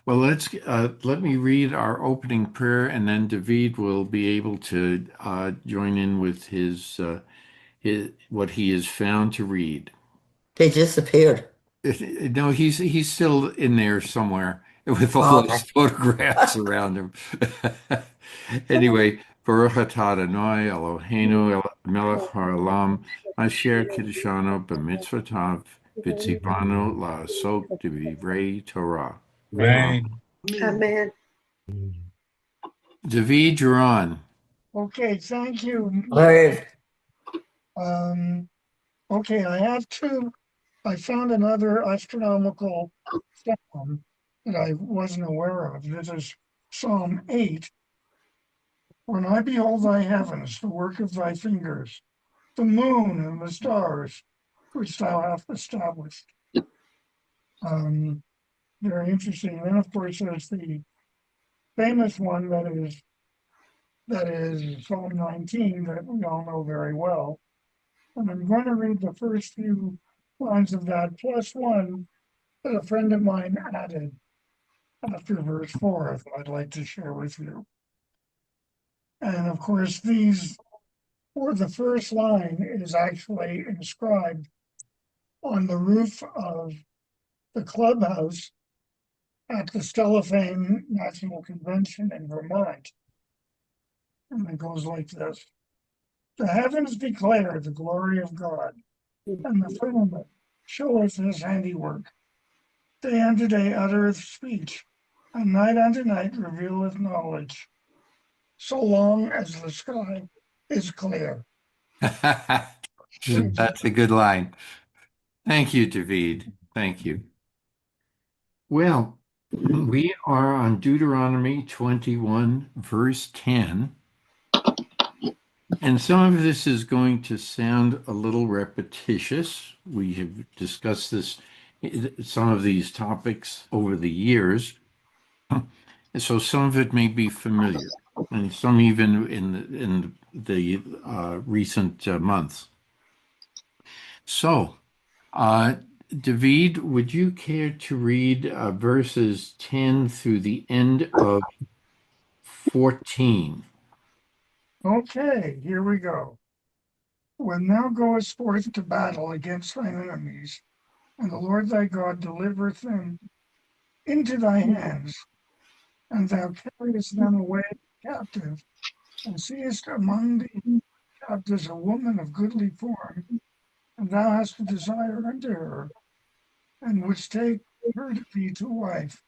Well, let me read our opening prayer, and then David will be able to join in with his what he has found to read. They disappeared. No, he's still in there somewhere with all Oh, those okay. photographs around him. Anyway, Baruch atah Adonai Eloheinu melech haolam asher kiddushanu b'mitzvotav v'tzivanu la'asok b'divrei Torah. Amen. Amen. David, you're on. Okay, thank you. Larry, Um, okay, I found another astronomical psalm that I wasn't aware of. This is Psalm 8. When I behold thy heavens, the work of thy fingers, the moon and the stars, which thou hast established. Very interesting. Then, of course, there's the famous one that is Psalm 19 that we all know very well. And I'm going to read the first few lines of that, plus one that a friend of mine added after verse 4 that I'd like to share with you. And of course, the first line is actually inscribed on the roof of the clubhouse at the Stella Fame National Convention in Vermont. And it goes like this. The heavens declare the glory of God, and the firmament showeth his handiwork. Day unto day uttereth speech, and night unto night revealeth knowledge, so long as the sky is clear. That's a good line. Thank you, David. Thank you. Well, we are on Deuteronomy 21, verse 10. And some of this is going to sound a little repetitious. We have discussed some of these topics over the years. So some of it may be familiar, and some even in the recent months. So, David, would you care to read verses 10 through the end of 14? Okay, here we go. When thou goest forth to battle against thine enemies, and the Lord thy God delivereth them into thy hands, and thou carriest them away captive, and seest among the captives a woman of goodly form, and thou hast a desire unto her, and wouldst take her to be to wife,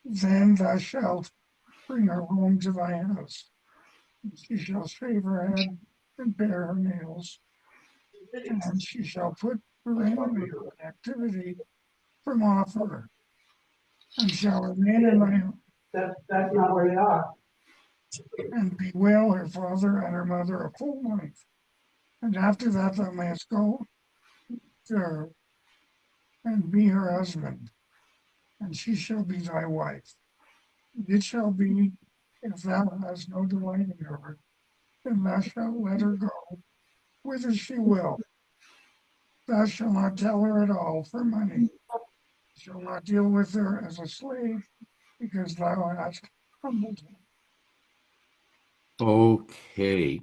then thou shalt bring her home to thy house. And she shall shave her head and bare her nails, and she shall put her enemy in captivity from off her, and shall remain in thy house, That's not where they are. and bewail her father and her mother a full month. And after that thou mayest go to her and be her husband, and she shall be thy wife. It shall be, if thou hast no delight in her, then thou shalt let her go whither she will. Thou shalt not tell her at all for money. Shall not deal with her as a slave, because thou hast humbled her. Okay.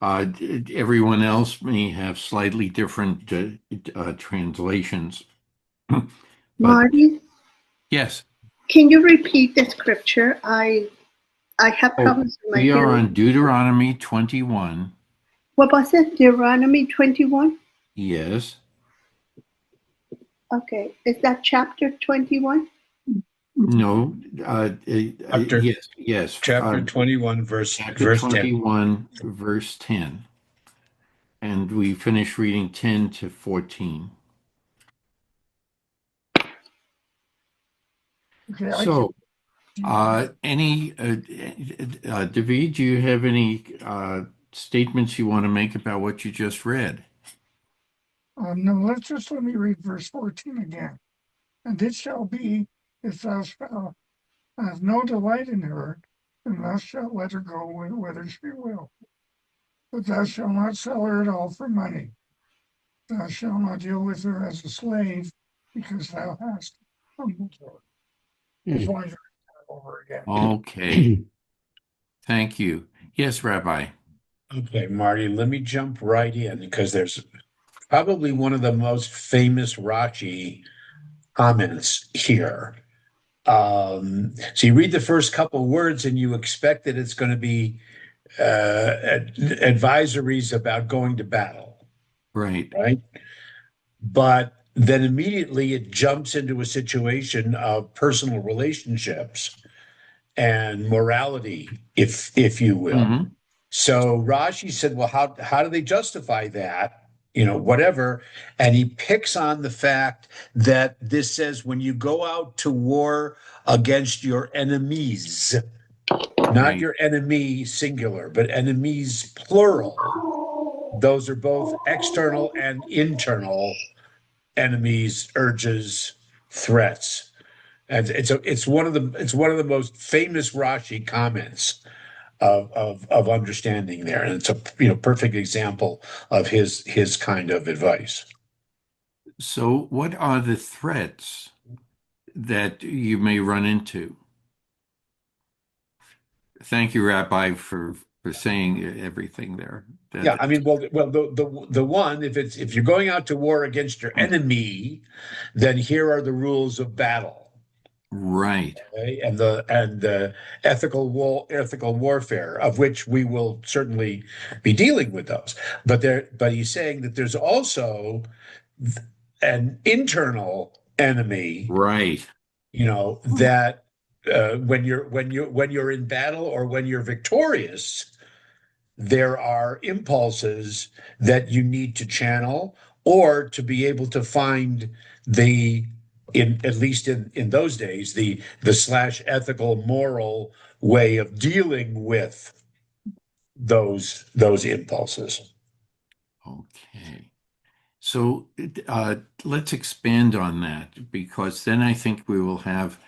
Everyone else may have slightly different translations. But Marty, yes, can you repeat the scripture? I have oh, problems with my we are hearing. on Deuteronomy 21. What was it? Deuteronomy 21? Yes. Okay. Is that chapter 21? No. Chapter Yes. Yes. chapter 21, Chapter verse 10. 21, verse 10. And we finish reading 10 to 14. Okay, I can. So, David, do you have any statements you want to make about what you just read? No, let me read verse 14 again. And it shall be, if thou shalt have no delight in her, then thou shalt let her go whither she will. But thou shalt not sell her at all for money. Thou shalt not deal with her as a slave, because thou hast humbled her. That's why I read it over again. Okay. Thank you. Yes, Rabbi. Okay, Marty, let me jump right in because there's probably one of the most famous Rashi comments here. So you read the first couple words and you expect that it's going to be advisories about going to battle, Right. right? But then immediately it jumps into a situation of personal relationships and morality, if you will. Hmm. So Rashi said, well, how do they justify that? Whatever. And he picks on the fact that this says when you go out to war against your enemies, not Right. your enemy singular, but enemies plural. Those are both external and internal enemies, urges, threats. And it's one of the most famous Rashi comments of understanding there, and it's a perfect example of his kind of advice. So, what are the threats that you may run into? Thank you, Rabbi, for saying everything there. Yeah, I That mean, well, the one, if you're going out to war against your enemy, then here are the rules of battle. right. Okay? And the ethical warfare, of which we will certainly be dealing with those. But he's saying that there's also an internal enemy, Right. that when you're in battle or when you're victorious, there are impulses that you need to channel or to be able to find the in at least in those days the slash ethical moral way of dealing with those impulses. Okay. So let's expand on that because then I think we will have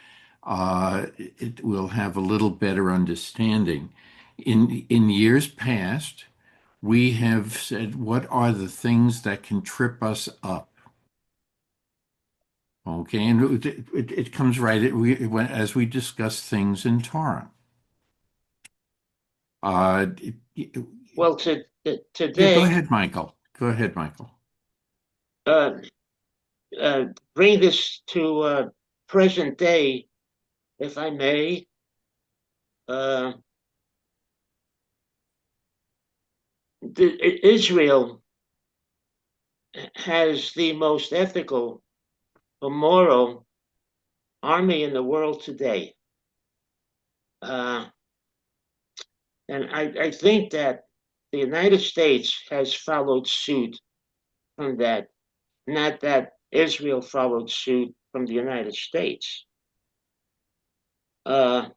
it will have a little better understanding. In years past, we have said, what are the things that can trip us up? Okay, and it comes right as we discuss things in Torah. Uh, Well, yeah, go today, ahead, Michael. Go ahead, Michael. uh, bring this to present day, if I may. Uh, Israel has the most ethical or moral army in the world today. Uh, and I think that the United States has followed suit from that, not that Israel followed suit from the United States. Uh,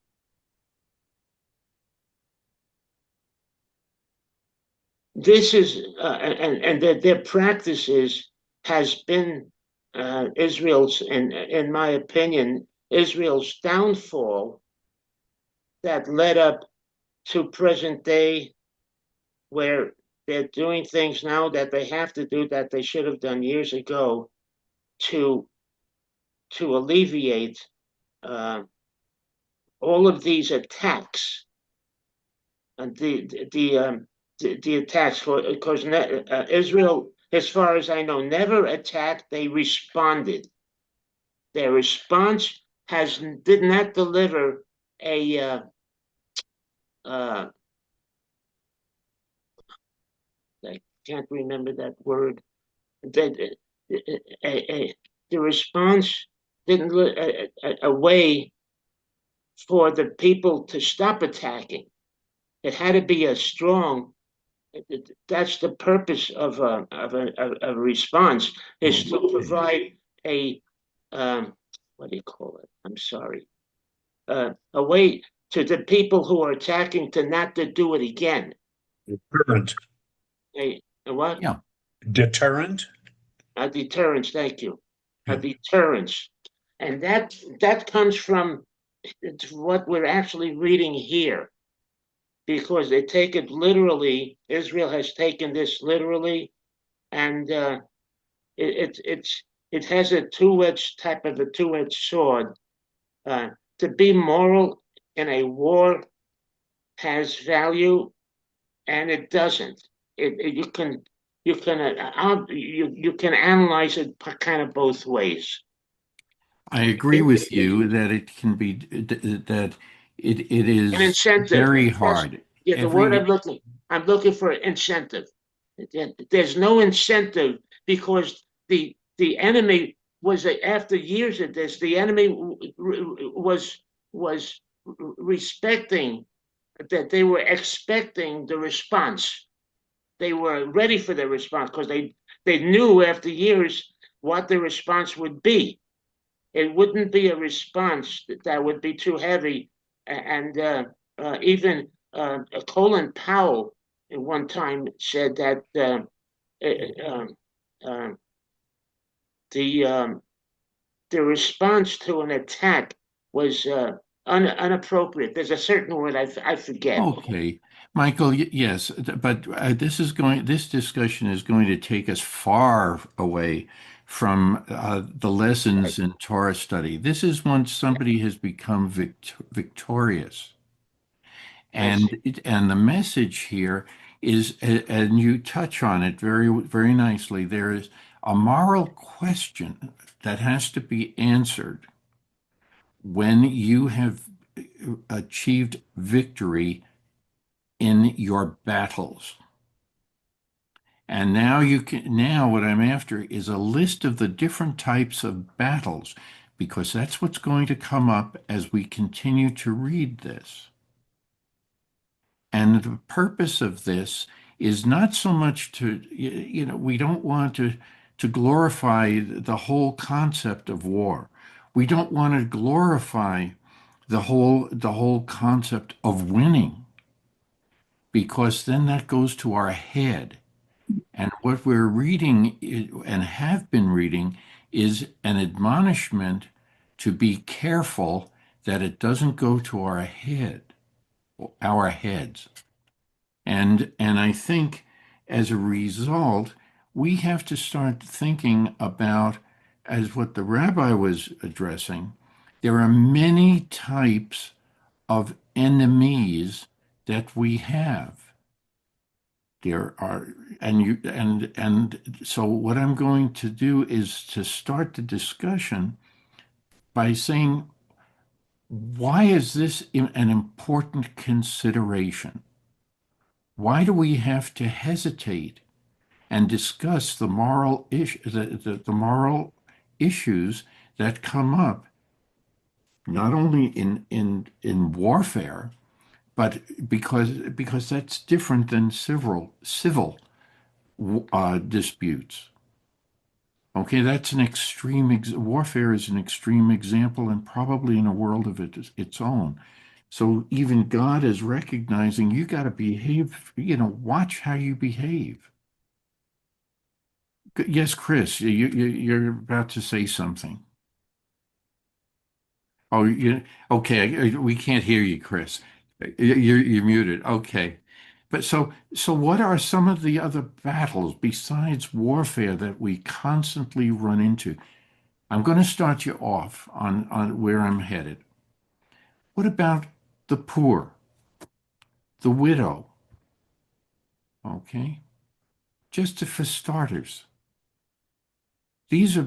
this is and their practices has been Israel's, in my opinion, Israel's downfall that led up to present day, where they're doing things now that they have to do that they should have done years ago to alleviate uh, all of these attacks and the attacks, because Israel, as far as I know, never attacked. They responded. Their response did not deliver a uh, I can't remember that word. The response didn't a way for the people to stop attacking. It had to be a strong. That's the purpose of a response, is to provide a what do you call it? I'm sorry. A way to the people who are attacking to not to do it again. Deterrent. A what? Yeah. Deterrent. A deterrence. Thank you. A Yeah. deterrence, and that comes from what we're actually reading here, because they take it literally. Israel has taken this literally, and it has a two-edged sword. to be moral in a war has value, and it doesn't. You can analyze it kind of both ways. I agree with you that it can be that it An is incentive. very That's hard. yeah, the word Every I'm looking for incentive. There's no incentive because the enemy was after years of this, the enemy was respecting that they were expecting the response. They were ready for the response because they knew after years what the response would be. It wouldn't be a response that would be too heavy. And even Colin Powell at one time said that uh, uh, the the response to an attack was unappropriate. There's a certain word I forget. Okay, Michael, yes, but this discussion is going to take us far away from the lessons in Torah study. This is once somebody has become victorious. I see. And the message here is, and you touch on it very, very nicely, there is a moral question that has to be answered when you have achieved victory in your battles. And now what I'm after is a list of the different types of battles, because that's what's going to come up as we continue to read this. And the purpose of this is not so much to, we don't want to glorify the whole concept of war. We don't want to glorify the whole concept of winning, because then that goes to our head. And what we're reading and have been reading is an admonishment to be careful that it doesn't go to our heads. And I think as a result, we have to start thinking about, as what the rabbi was addressing, there are many types of enemies that we have. There are, and so what I'm going to do is to start the discussion by saying, why is this an important consideration? Why do we have to hesitate and discuss the moral issues that come up not only in warfare, but because that's different than civil disputes. Okay, that's an warfare is an extreme example, and probably in a world of its own. So even God is recognizing you got to behave, watch how you behave. Yes, Chris, you're about to say something. Oh, okay. We can't hear you, Chris. You're muted. Okay. But so what are some of the other battles besides warfare that we constantly run into? I'm going to start you off on where I'm headed. What about the poor, the widow? Okay. Just for starters. These uh,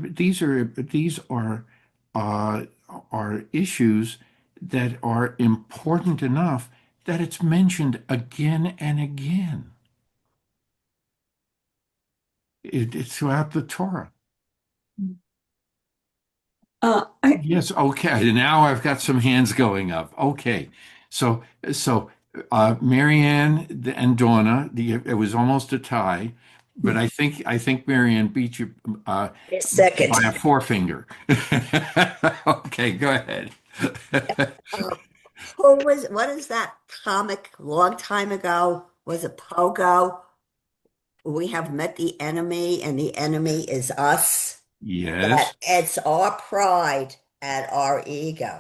are issues that are important enough that it's mentioned again and again it's throughout the Torah. I, Yes, okay. Now I've got some hands going up. Okay, so Marianne and Donna, it was almost a tie, but I think Marianne beat you by second. a forefinger. Okay, go ahead. Uh, what is that comic long time ago? Was it Pogo? We have met the enemy and the enemy is us. That Yes. it's our pride and our ego.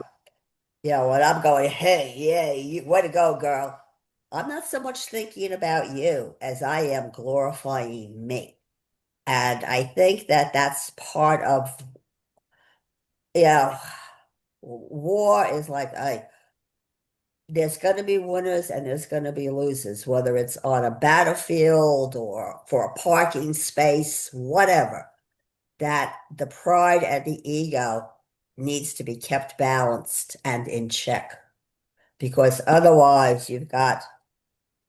When I'm going, hey, yeah, way to go, girl. I'm not so much thinking about you as I am glorifying me. And I think that that's part of, you know, War is like there's going to be winners and there's going to be losers, whether it's on a battlefield or for a parking space, whatever. That the pride and the ego needs to be kept balanced and in check because otherwise you've got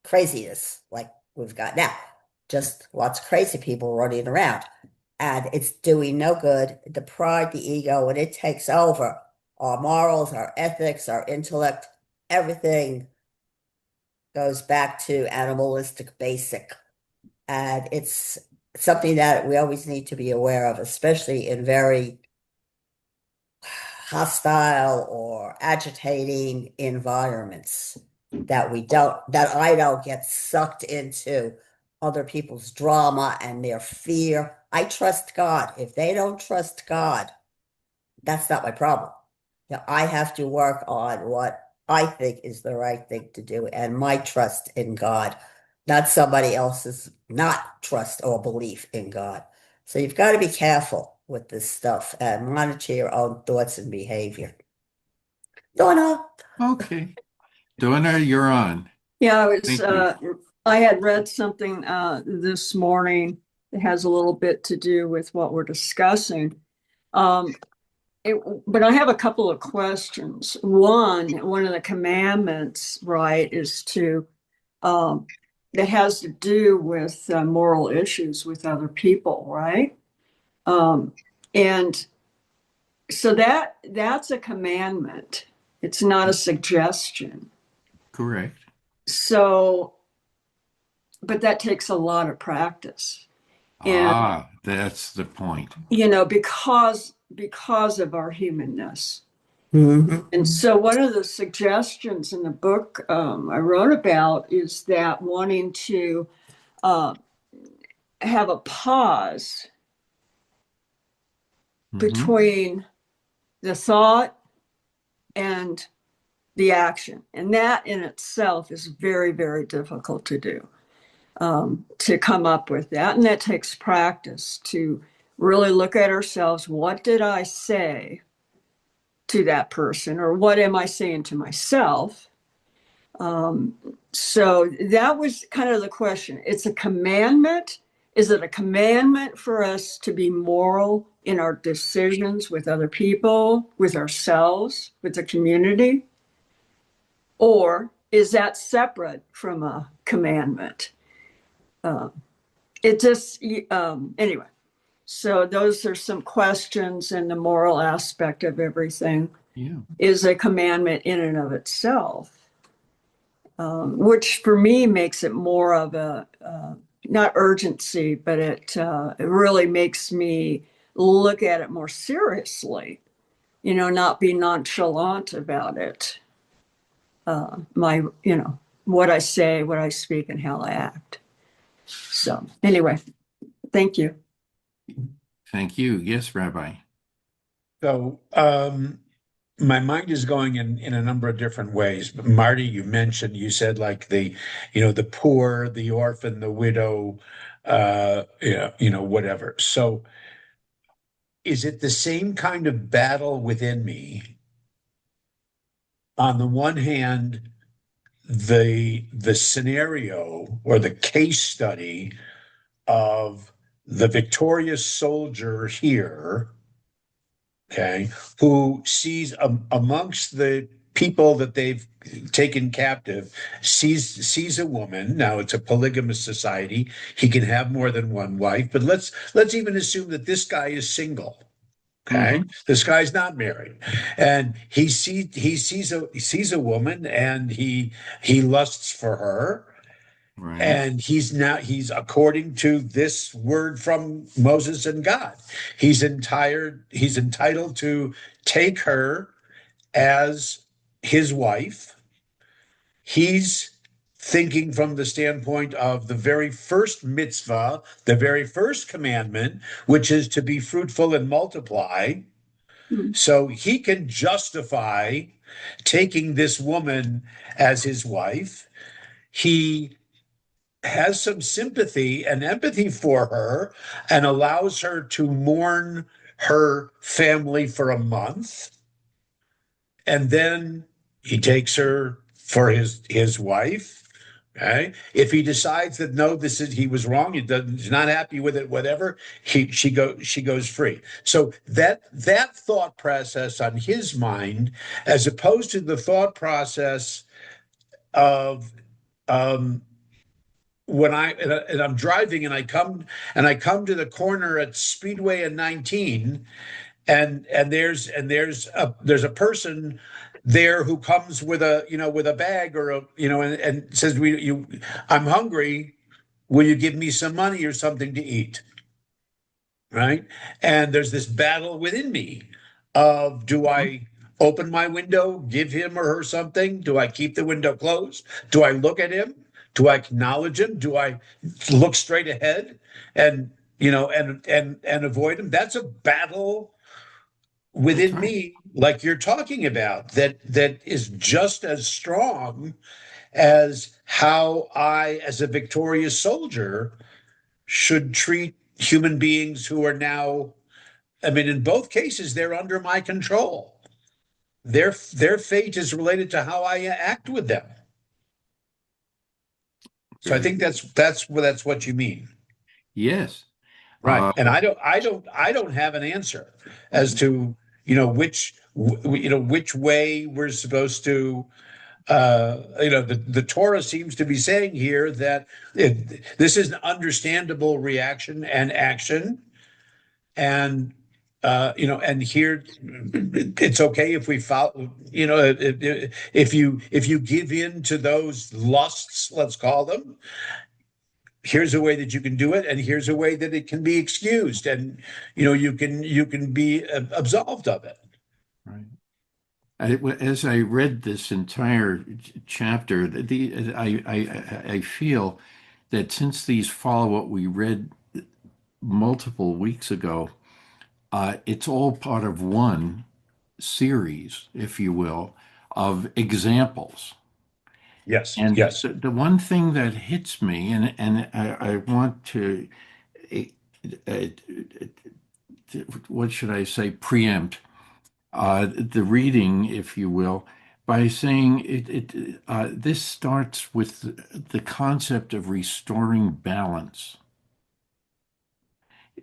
craziness like we've got now. Just lots of crazy people running around. And it's doing no good. The pride, the ego, when it takes over, our morals, our ethics, our intellect, everything goes back to animalistic basic. And it's something that we always need to be aware of, especially in very hostile or agitating environments that I don't get sucked into other people's drama and their fear. I trust God. If they don't trust God, that's not my problem. Now, I have to work on what I think is the right thing to do and my trust in God, not somebody else's not trust or belief in God. So you've got to be careful with this stuff and monitor your own thoughts and behavior. Donna. Okay. Donna, you're on. Yeah, Thank you. I had read something this morning that has a little bit to do with what we're discussing. But I have a couple of questions. One of the commandments, right, is that has to do with moral issues with other people, right? And so that's a commandment. It's not a suggestion. Correct. So, but that takes a lot of practice. And That's the point. because of our humanness. Mhm. And so one of the suggestions in the book I wrote about is that wanting to have a pause between the thought and the action. And that in itself is very, very difficult to do, to come up with that. And that takes practice to really look at ourselves. What did I say to that person, or what am I saying to myself? So that was kind of the question. It's a commandment. Is it a commandment for us to be moral in our decisions with other people, with ourselves, with the community? Or is that separate from a commandment? Anyway. So those are some questions, and the moral aspect of everything is a commandment in and of itself, which for me makes it more of a, not urgency, but it really makes me look at it more seriously, not be nonchalant about it. What I say, what I speak, and how I act. So anyway, thank you. Thank you. Yes, Rabbi. So, my mind is going in a number of different ways. But Marty, you said like the poor, the orphan, the widow, whatever. So is it the same kind of battle within me? On the one hand, the scenario or the case study of the victorious soldier here, okay, who sees amongst the people that they've taken captive, sees a woman. Now it's a polygamous society. He can have more than one wife, but let's even assume that this guy is single. Okay, this guy's not married, and he sees a woman, and he lusts for her, Right. and he's according to this word from Moses and God, he's entitled to take her as his wife. He's thinking from the standpoint of the very first mitzvah, the very first commandment, which is to be fruitful and multiply. So he can justify taking this woman as his wife. He has some sympathy and empathy for her and allows her to mourn her family for a month. and then he takes her for his wife. Okay. If he decides that no, this is he was wrong, he's not happy with it, whatever, she goes free. So that thought process on his mind, as opposed to the thought process of um, when and I'm driving and I come to the corner at Speedway and 19, and there's a person there who comes with a bag or and says, I'm hungry, will you give me some money or something to eat, right? And there's this battle within me of, do I open my window, give him or her something? Do I keep the window closed? Do I look at him? Do I acknowledge him? Do I look straight ahead and and avoid him? That's a battle That's within right. me, like you're talking about, that is just as strong as how I, as a victorious soldier, should treat human beings who are now, I mean, in both cases, they're under my control. Their fate is related to how I act with them. So I Very think good. that's what you mean. Yes. Right. Uh, And I don't have an answer as to, which way we're supposed to, the Torah seems to be saying here that this is an understandable reaction and action. And, and here it's okay if we follow, if you give in to those lusts, let's call them, here's a way that you can do it, and here's a way that it can be excused, and you can be absolved of it. right. As I read this entire chapter, I feel that since these follow what we read multiple weeks ago, it's all part of one series, if you will, of examples. Yes, And yes. the one thing that hits me, and I want to, uh, uh, what should I say, preempt the reading, if you will, by saying this starts with the concept of restoring balance.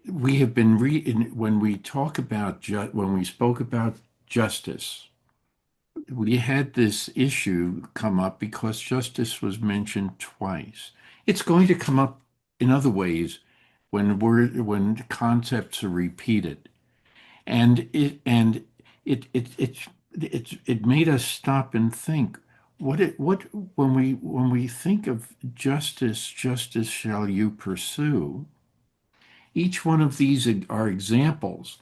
We have been when we talk about when we spoke about justice, we had this issue come up because justice was mentioned twice. It's going to come up in other ways when concepts are repeated. And it made us stop and think what when we think of justice shall you pursue. Each one of these are examples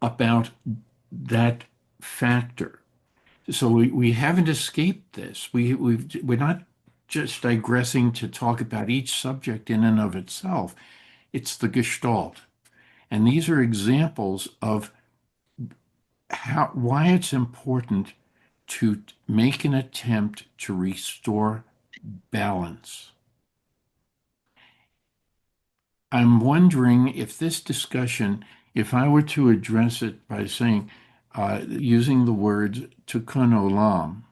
about that factor. So we haven't escaped this. We're not just digressing to talk about each subject in and of itself. It's the gestalt. And these are examples of why it's important to make an attempt to restore balance. I'm wondering if this discussion, if I were to address it by saying, using the words tikkun olam,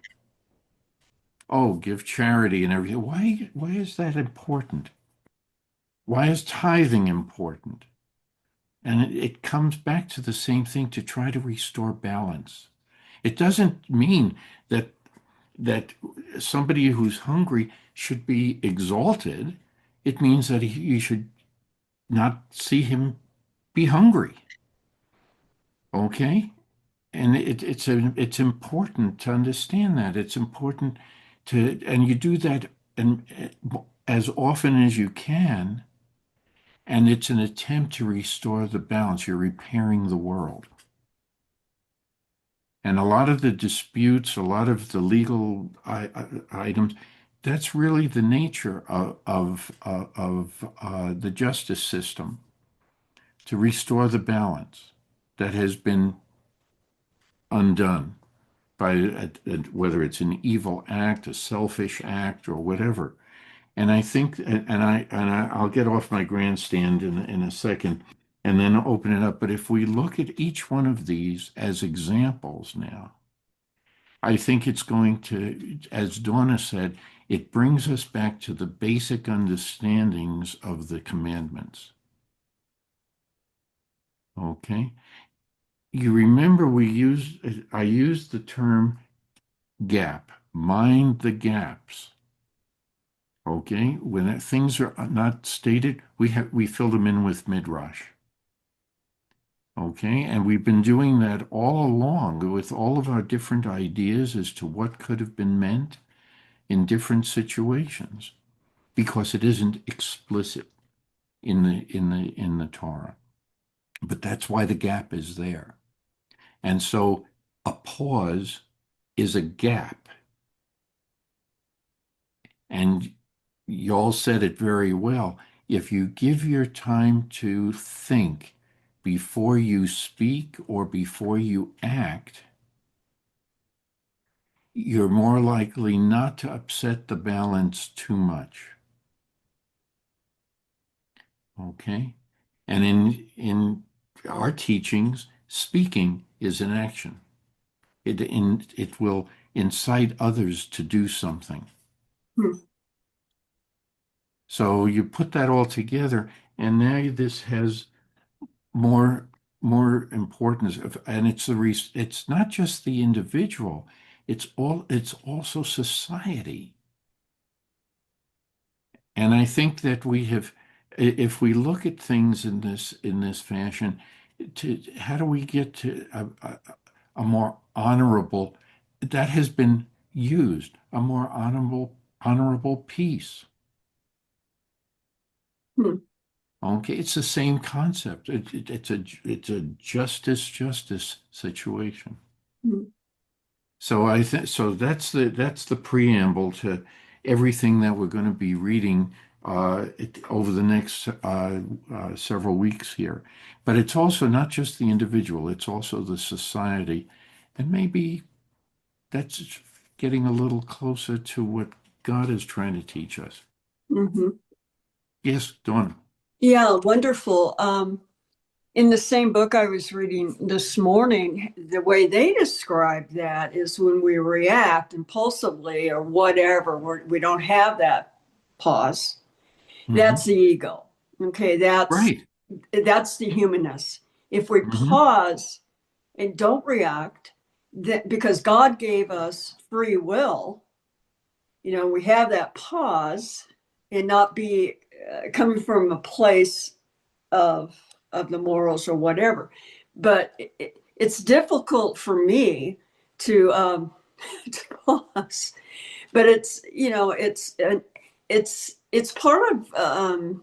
oh, give charity and everything. Why is that important? Why is tithing important? And it comes back to the same thing, to try to restore balance. It doesn't mean that somebody who's hungry should be exalted. It means that you should not see him be hungry. Okay? And it's important to understand that. It's important and you do that and as often as you can, and it's an attempt to restore the balance. You're repairing the world. And a lot of the disputes, a lot of the legal items, that's really the nature of the justice system, to restore the balance that has been undone by whether it's an evil act, a selfish act, or whatever. And I think, I'll get off my grandstand in a second, and then open it up. But if we look at each one of these as examples now, I think it's going to, as Donna said, it brings us back to the basic understandings of the commandments. Okay? You remember I used the term gap, mind the gaps. Okay? When things are not stated, we fill them in with midrash. Okay? And we've been doing that all along with all of our different ideas as to what could have been meant in different situations because it isn't explicit in the Torah. But that's why the gap is there. And so a pause is a gap. And y'all said it very well. If you give your time to think before you speak or before you act, you're more likely not to upset the balance too much. Okay? And in our teachings, speaking is an action. It will incite others to do something. Hmm. So you put that all together, and now this has more more importance. And it's not just the individual; it's also society. And I think that if we look at things in this fashion, how do we get to a more honorable, that has been used, a more honorable peace. Hmm. Okay, it's the same concept. It's a justice situation. Hmm. So I think so that's the preamble to everything that we're going to be reading over the next several weeks here. But it's also not just the individual; it's also the society, and maybe that's getting a little closer to what God is trying to teach us. Mhm. Yes, Dawn. Yeah, wonderful. In the same book I was reading this morning, the way they describe that is when we react impulsively or whatever, we don't have that pause. Hmm. That's the ego. Okay, that's Right. the humanness. If we Hmm. pause and don't react, that because God gave us free will, we have that pause and not be coming from a place of the morals or whatever. But it's difficult for me to to pause. But it's part of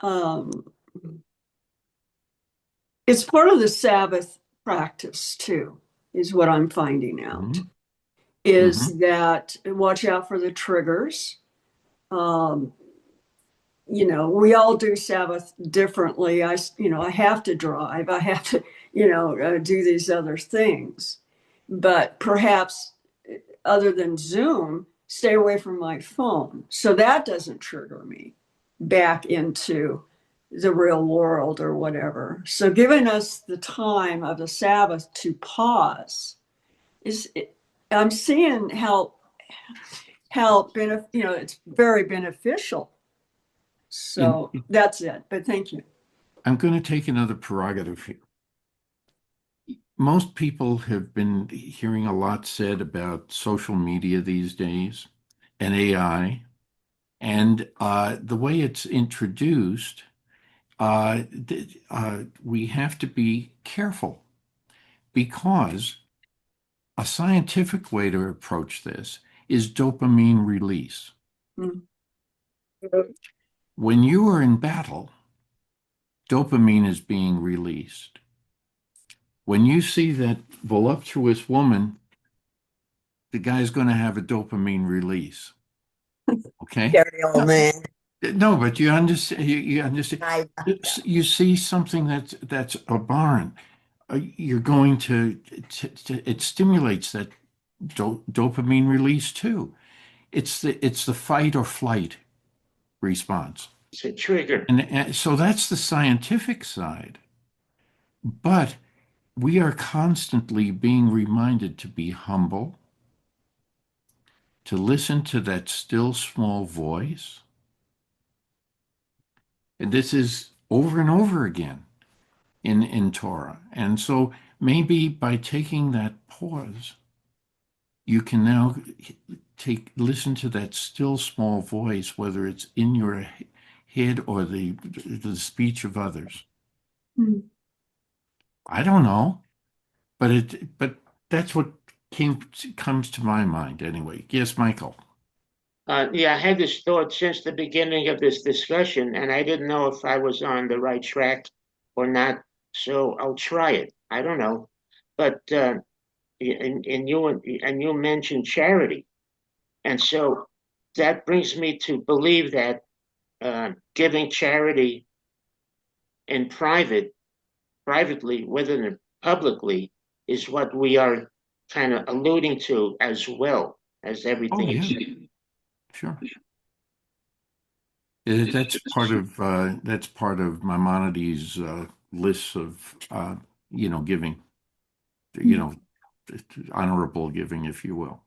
um, it's part of the Sabbath practice too, is what I'm finding out. Hmm. Hmm. Is that watch out for the triggers. Um, we all do Sabbath differently. I have to drive. I have to, do these other things. But perhaps other than Zoom, stay away from my phone. So that doesn't trigger me back into the real world or whatever. So giving us the time of the Sabbath to pause is, I'm seeing it's very beneficial. So that's it. But thank you. I'm going to take another prerogative here. Most people have been hearing a lot said about social media these days and AI, and the way it's introduced, we have to be careful because a scientific way to approach this is dopamine release. Mm. When you are in battle, dopamine is being released. When you see that voluptuous woman, the guy's going to have a dopamine release. Okay? Dirty old man. No, but you understand. You understand. I You see something that's abhorrent. You're going it stimulates that dopamine release too. It's the fight or flight response, It's a trigger. and so that's the scientific side. But we are constantly being reminded to be humble, to listen to that still small voice. And this is over and over again in Torah. And so maybe by taking that pause, you can now listen to that still small voice, whether it's in your head or the speech of others. Hmm. I don't know, but that's what comes to my mind anyway. Yes, Michael. Yeah, I had this thought since the beginning of this discussion, and I didn't know if I was on the right track or not. So I'll try it. I don't know, but and you mentioned charity, and so that brings me to believe that giving charity in privately, rather than publicly, is what we are kind of alluding to as well as Oh everything yeah, else. sure. That's part of Maimonides' list of giving, you know, honorable giving, if you will.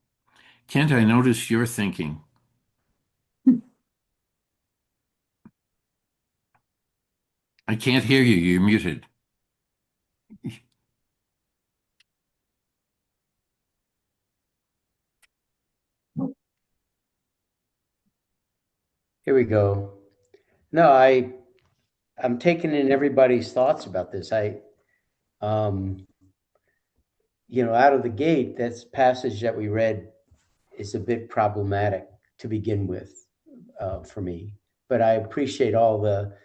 Kent, I notice you're thinking. I can't hear you. You're muted. Here we go. No, I'm taking in everybody's thoughts about this. Um, out of the gate, that passage that we read is a bit problematic to begin with for me. But I appreciate all the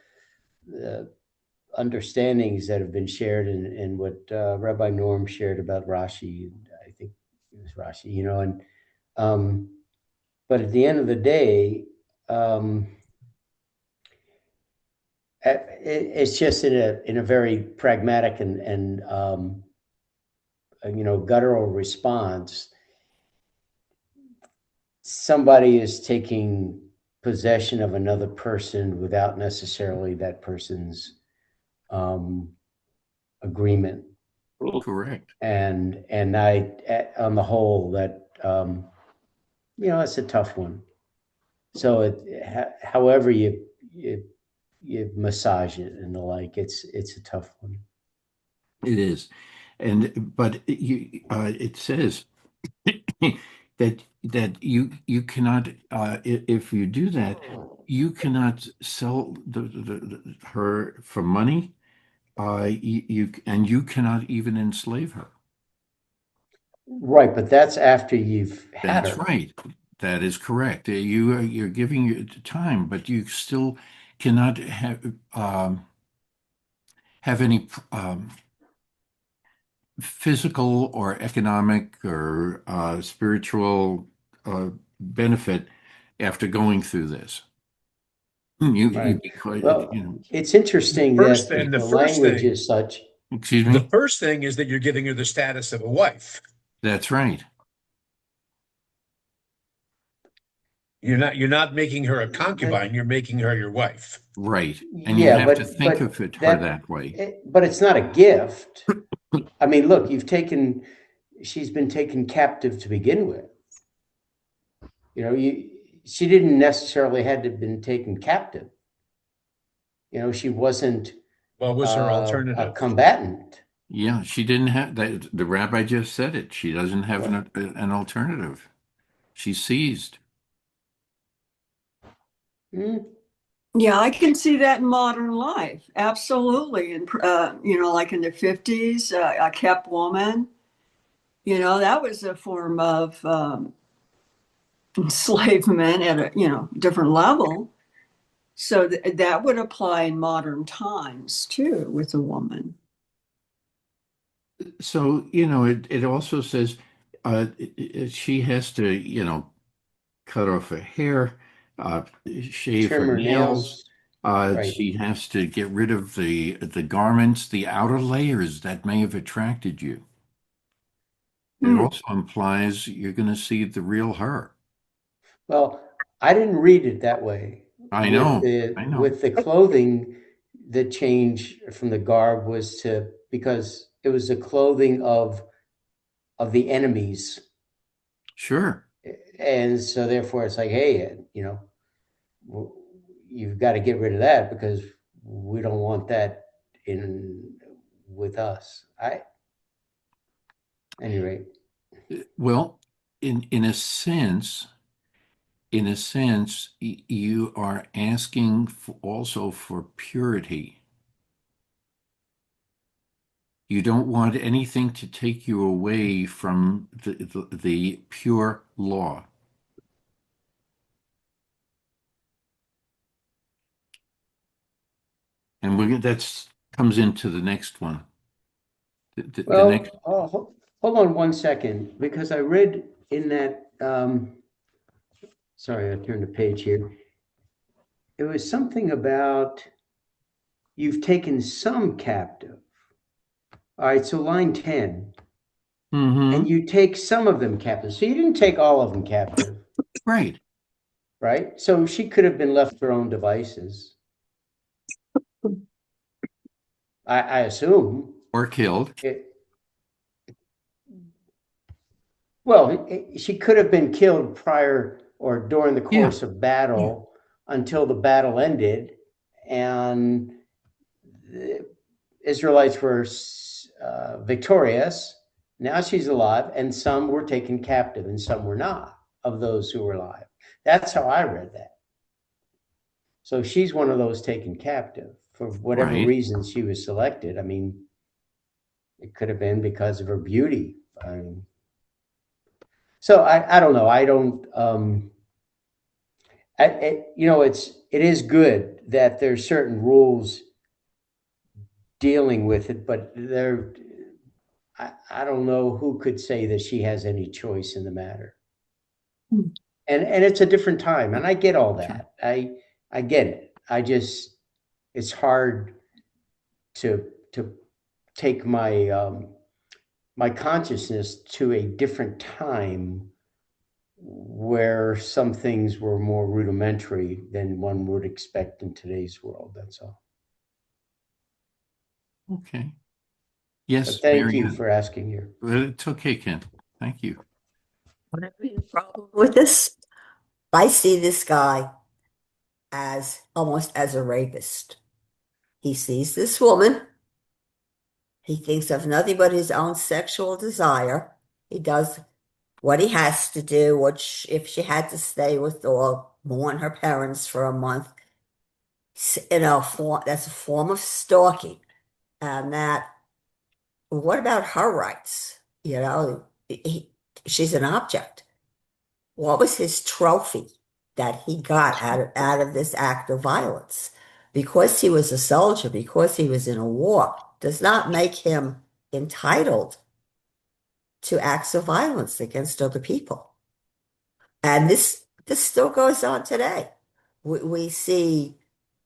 understandings that have been shared and what Rabbi Norm shared about Rashi. I think it was Rashi, and but at the end of the day, it's just in a very pragmatic and guttural response. Somebody is taking possession of another person without necessarily that person's agreement. Correct. And on the whole, that it's a tough one. So however you massage it and the like, it's a tough one. It is, but it says that you cannot if you do that, you cannot sell her for money. You cannot even enslave her. Right, but that's after you've had That's her. right. That is correct. You're giving your time, but you still cannot have any physical or economic or spiritual benefit after going through this. Right. Because, Well, it's interesting First that and the the first language thing, is such. excuse the me? first thing is that you're giving her the status of a wife. That's right. You're not making her a concubine, you're making her your wife. Right. And you Yeah, have to think of her that, that way. but it's not a gift. I mean, look, she's been taken captive to begin with. She didn't necessarily had to have been taken captive. She wasn't What was her a alternative? combatant. Yeah, she didn't have that. The rabbi just said it. She doesn't have an alternative. She's seized. Mm, Yeah, I can see that in modern life. Absolutely. And, like in the 50s, a kept woman, that was a form of enslavement at a, different level. So that would apply in modern times too with a woman. So, it also says she has to, cut off her hair, uh, shave trim her her nails. nails. Right. She has to get rid of the garments, the outer layers that may have attracted you. It Hmm. also implies you're going to see the real her. Well, I didn't read it that way. I With know, the I know. with the clothing, the change from the garb was because it was the clothing of the enemies. Sure. And so therefore it's like, hey, you've got to get rid of that because we don't want that in with us. At any rate. Well, in a sense, you are asking also for purity. You don't want anything to take you away from the pure law. And that's comes into the next one. The next. Hold on 1 second, because I read in that, sorry, I turned the page here. It was something about you've taken some captive. All right, so line 10, and you take some of them captive. So you didn't take all of them captive. Right. Right? So she could have been left to her own devices. I assume. Or killed. She could have been killed prior or during the course of battle until the battle ended, and the Israelites were victorious. Now she's alive, and some were taken captive, and some were not, of those who were alive. That's how I read that. So she's one of those taken captive for whatever reason she was selected. I mean, it could have been because of her beauty. So I don't know. I don't. It is good that there's certain rules dealing with it, but I don't know who could say that she has any choice in the matter. And it's a different time, and I get all that. I get it. It's hard to take my my consciousness to a different time where some things were more rudimentary than one would expect in today's world. That's all. Okay. Yes. But thank you for asking here. It's okay, Ken. Thank you. What have been the problem with this? I see this guy as almost as a rapist. He sees this woman. He thinks of nothing but his own sexual desire. He does what he has to do, which if she had to stay with or mourn her parents for a month, that's a form of stalking. And what about her rights? She's an object. What was his trophy that he got out of this act of violence? Because he was a soldier, because he was in a war, does not make him entitled to acts of violence against other people. And this still goes on today. We see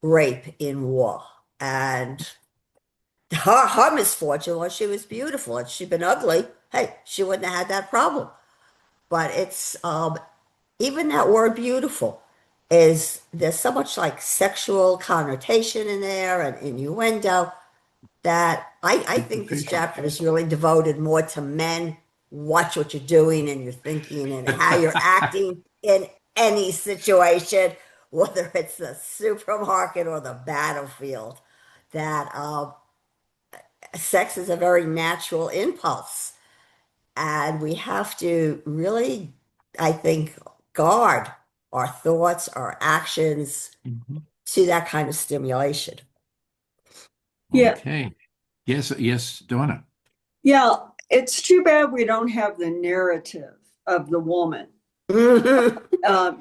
rape in war, and her misfortune was she was beautiful. Had she been ugly, hey, she wouldn't have had that problem. But it's even that word beautiful there's so much like sexual connotation in there and innuendo that I think this chapter is really devoted more to men. Watch what you're doing and you're thinking and how you're acting in any situation, whether it's the supermarket or the battlefield. That sex is a very natural impulse. And we have to really, I think, guard our thoughts, our actions to that kind of stimulation. Yeah. Okay. Yes, Donna. Yeah, it's too bad we don't have the narrative of the woman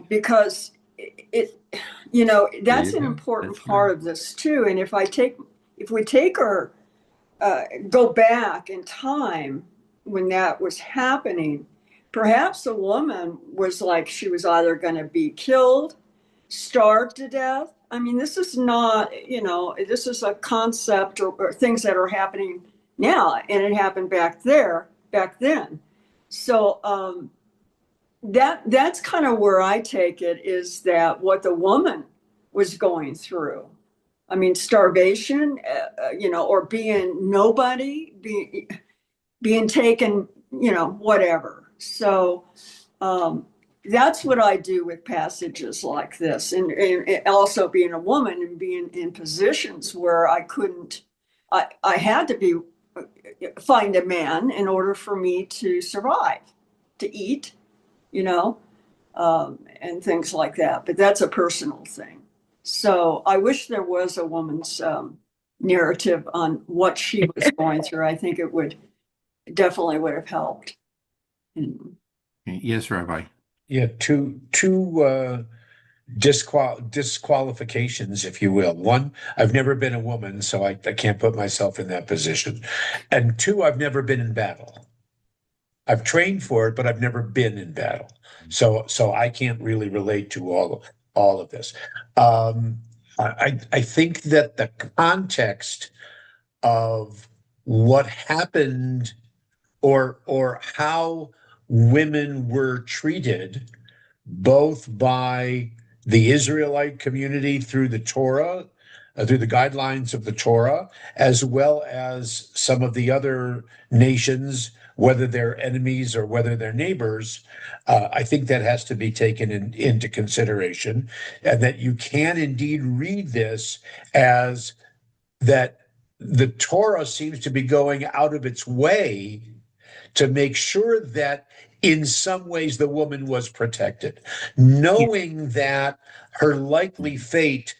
because that's an important part of this too. And if we take her, go back in time when that was happening, perhaps the woman was like she was either going to be killed, starved to death. I mean, this is not, this is a concept or things that are happening now, and it happened back then. So that's kind of where I take it, is that what the woman was going through I mean, starvation, or being nobody, being taken, whatever. So that's what I do with passages like this, and also being a woman and being in positions where I had to find a man in order for me to survive, to eat, you know, and things like that. But that's a personal thing. So I wish there was a woman's narrative on what she was going through. I think it definitely would have helped. Yes, Rabbi. Yeah, two disqualifications, if you will. One, I've never been a woman, so I can't put myself in that position. And two, I've never been in battle. I've trained for it, but I've never been in battle. So I can't really relate to all of this. I think that the context of what happened or how women were treated both by the Israelite community through the Torah, through the guidelines of the Torah, as well as some of the other nations, whether they're enemies or whether they're neighbors. I think that has to be taken into consideration, and that you can indeed read this as that the Torah seems to be going out of its way to make sure that in some ways the woman was protected, knowing that her likely fate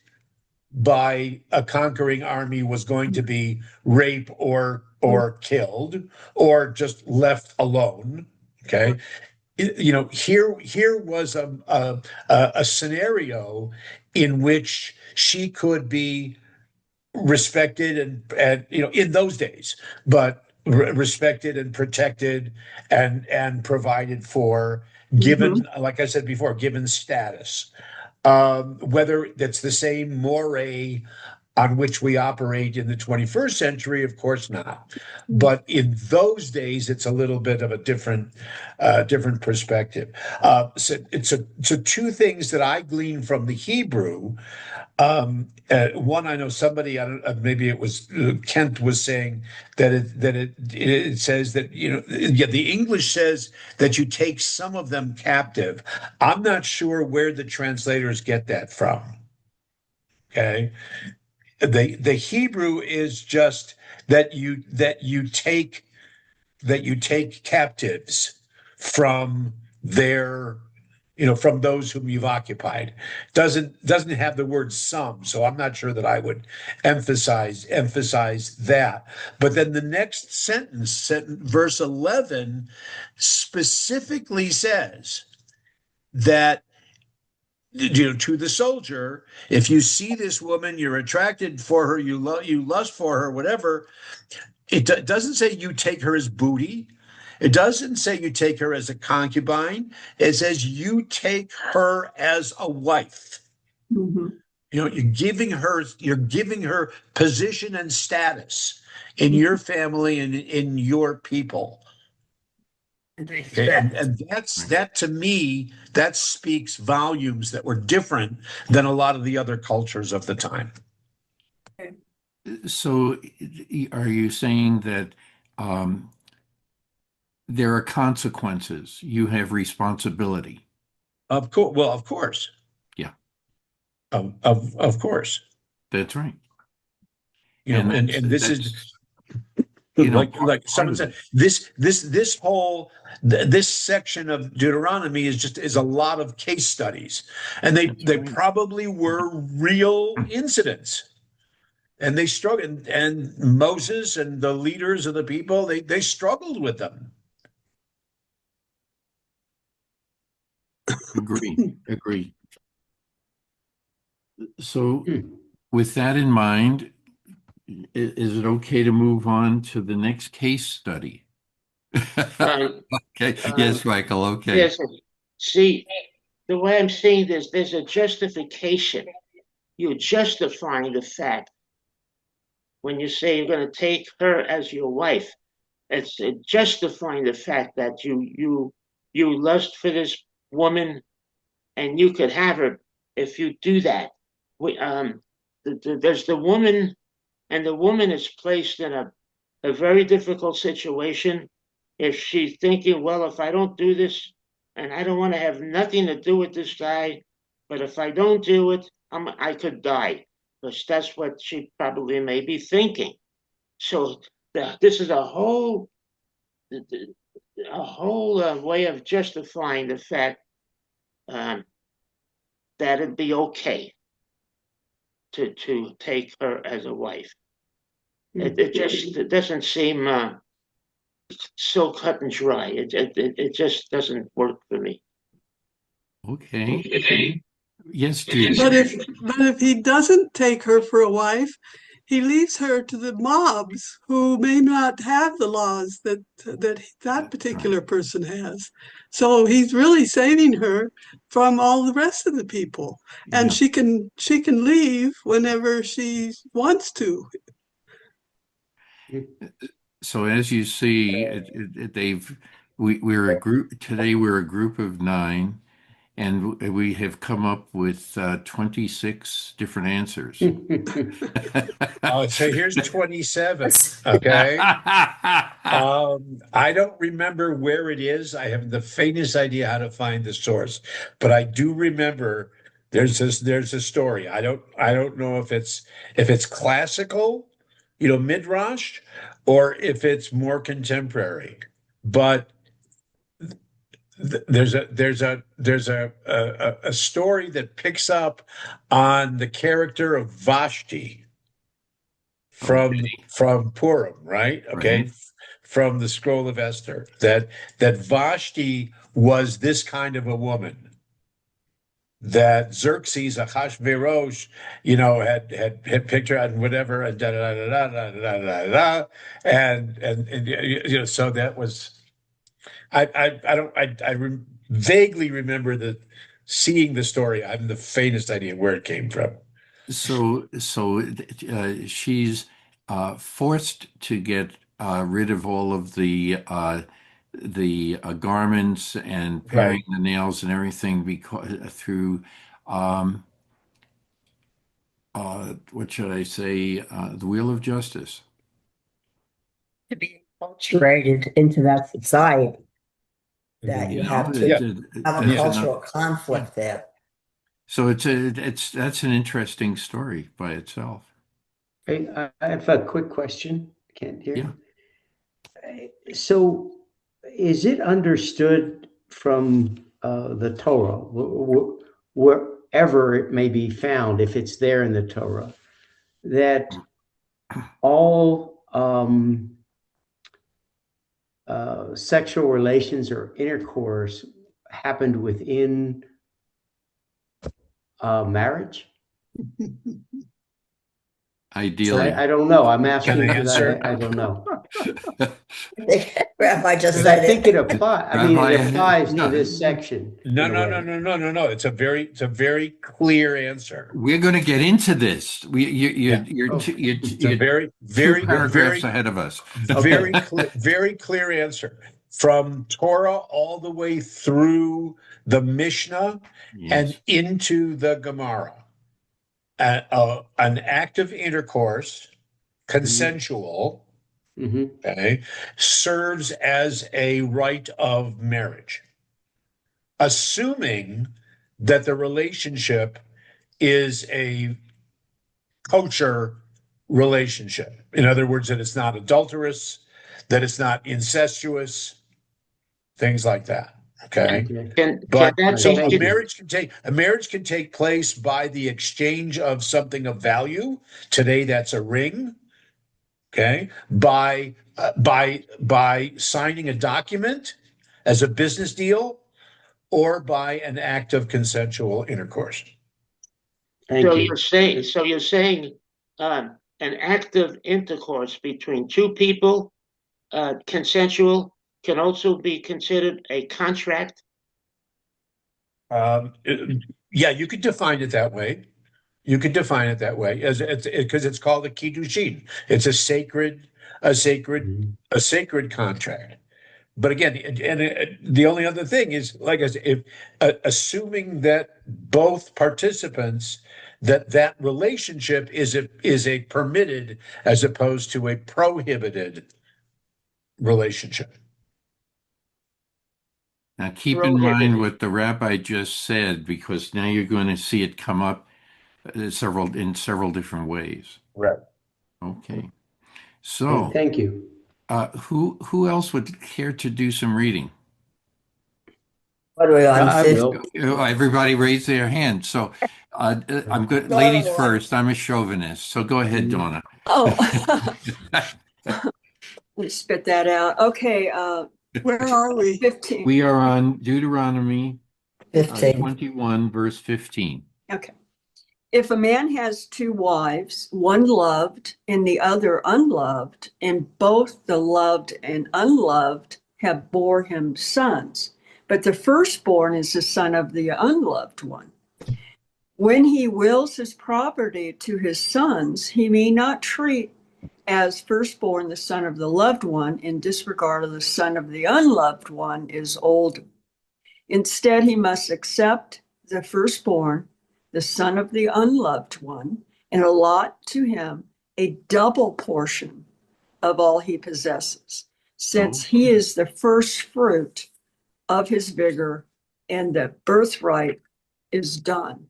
by a conquering army was going to be rape or killed or just left alone. Okay. Here was a scenario in which she could be respected and in those days, but respected and protected and provided for, given, like I said before, given status. Whether that's the same moray on which we operate in the 21st century, of course not. But in those days, it's a little bit of a different perspective. So two things that I glean from the Hebrew. One, I know somebody, I don't, maybe it was Kent was saying that it says that, yeah, the English says that you take some of them captive. I'm not sure where the translators get that from. Okay. The Hebrew is just that you take captives from their, from those whom you've occupied. Doesn't have the word some, so I'm not sure that I would emphasize that. But then the next sentence, verse 11, specifically says that, to the soldier, if you see this woman, you're attracted for her, you lust for her, whatever. It doesn't say you take her as booty. It doesn't say you take her as a concubine. It says you take her as a wife. Mm-hmm. You're giving her position and status in your family and in your people. Okay, and that to me, that speaks volumes that were different than a lot of the other cultures of the time. So are you saying that there are consequences? You have responsibility. Of course. Well, of course. Yeah. Of course. That's right. And this is like someone said, this whole this section of Deuteronomy is a lot of case studies, and they probably were real incidents, and they struggled, and Moses and the leaders of the people, they struggled with them. Agree. So with that in mind, is it okay to move on to the next case study? Okay. Yes, Michael. Okay. Yes. See, the way I'm seeing this, there's a justification. You're justifying the fact when you say you're going to take her as your wife. It's justifying the fact that you lust for this woman, and you could have her if you do that. there's the woman, and the woman is placed in a very difficult situation. If she's thinking, well, if I don't do this, and I don't want to have nothing to do with this guy, but if I don't do it, I could die. Because that's what she probably may be thinking. So this is a whole way of justifying the fact that it'd be okay to take her as a wife. It doesn't seem so cut and dry. It just doesn't work for me. Okay. Yes, It just- Judy. But if he doesn't take her for a wife, he leaves her to the mobs who may not have the laws that particular person has. So he's really saving her from all the rest of the people, and Yeah. she can leave whenever she wants to. So as you see, we're a group today. We're a group of 9, and we have come up with 26 different answers. Oh, so here's 27. Okay. I don't remember where it is. I have the faintest idea how to find the source, but I do remember there's a story. I don't know if it's classical, midrash, or if it's more contemporary. But there's a story that picks up on the character of Vashti from Purim, right? Okay. Right. From the scroll of Esther, that Vashti was this kind of a woman, that Xerxes, Ahasuerus, had picked her out and whatever, and da da da da da da da da, and so that was. I vaguely remember seeing the story. I have the faintest idea where it came from. So she's forced to get rid of all of the garments and paring the nails and everything because through what should I say, the wheel of justice. To be enculturated into that society, that you You know, have to have a that's cultural conflict there. So that's an interesting story by itself. Hey, I have a quick question. Can't hear. Yeah. So, is it understood from the Torah, wherever it may be found, if it's there in the Torah, that all sexual relations or intercourse happened within marriage? Ideally. I don't know. I'm asking Can I because answer? I don't know. Rabbi just Because said I think it applies. I mean, Rabbi, it applies to no. this section. No, in a no, way. no. It's a very clear answer. We're going to get into this. You're It's a very, two paragraphs ahead of us. very clear answer from Torah all the way through the Mishnah and into the Gemara. An act of intercourse, consensual, okay, serves as a rite of marriage, assuming that the relationship is a kosher relationship. In other words, that it's not adulterous, that it's not incestuous, things like that. Okay. But so a marriage can take place by the exchange of something of value. Today, that's a ring. Okay. By signing a document as a business deal, or by an act of consensual intercourse. So you're saying an act of intercourse between two people, consensual, can also be considered a contract? Yeah, you could define it that way. Because it's called a kiddushin. It's a sacred contract. But again, and the only other thing is, like I said, if assuming that both participants that relationship is a permitted as opposed to a prohibited relationship. Now, keep in mind what the rabbi just said, because now you're going to see it come up in several different ways. Right. Okay. Okay, So, thank you. who else would care to do some reading? What are we on? I 50? will. Everybody raise their hand. So, I'm good. Ladies first. I'm a chauvinist. So go ahead, Donna. Oh, let me spit that out. Okay, Where are we? 15. We are on Deuteronomy 15. 21, verse 15. Okay. If a man has two wives, one loved and the other unloved, and both the loved and unloved have bore him sons, but the firstborn is the son of the unloved one. When he wills his property to his sons, he may not treat as firstborn the son of the loved one in disregard of the son of the unloved one is old. Instead, he must accept the firstborn, the son of the unloved one, and allot to him a double portion of all he possesses, since he is the first fruit of his vigor and the birthright is done.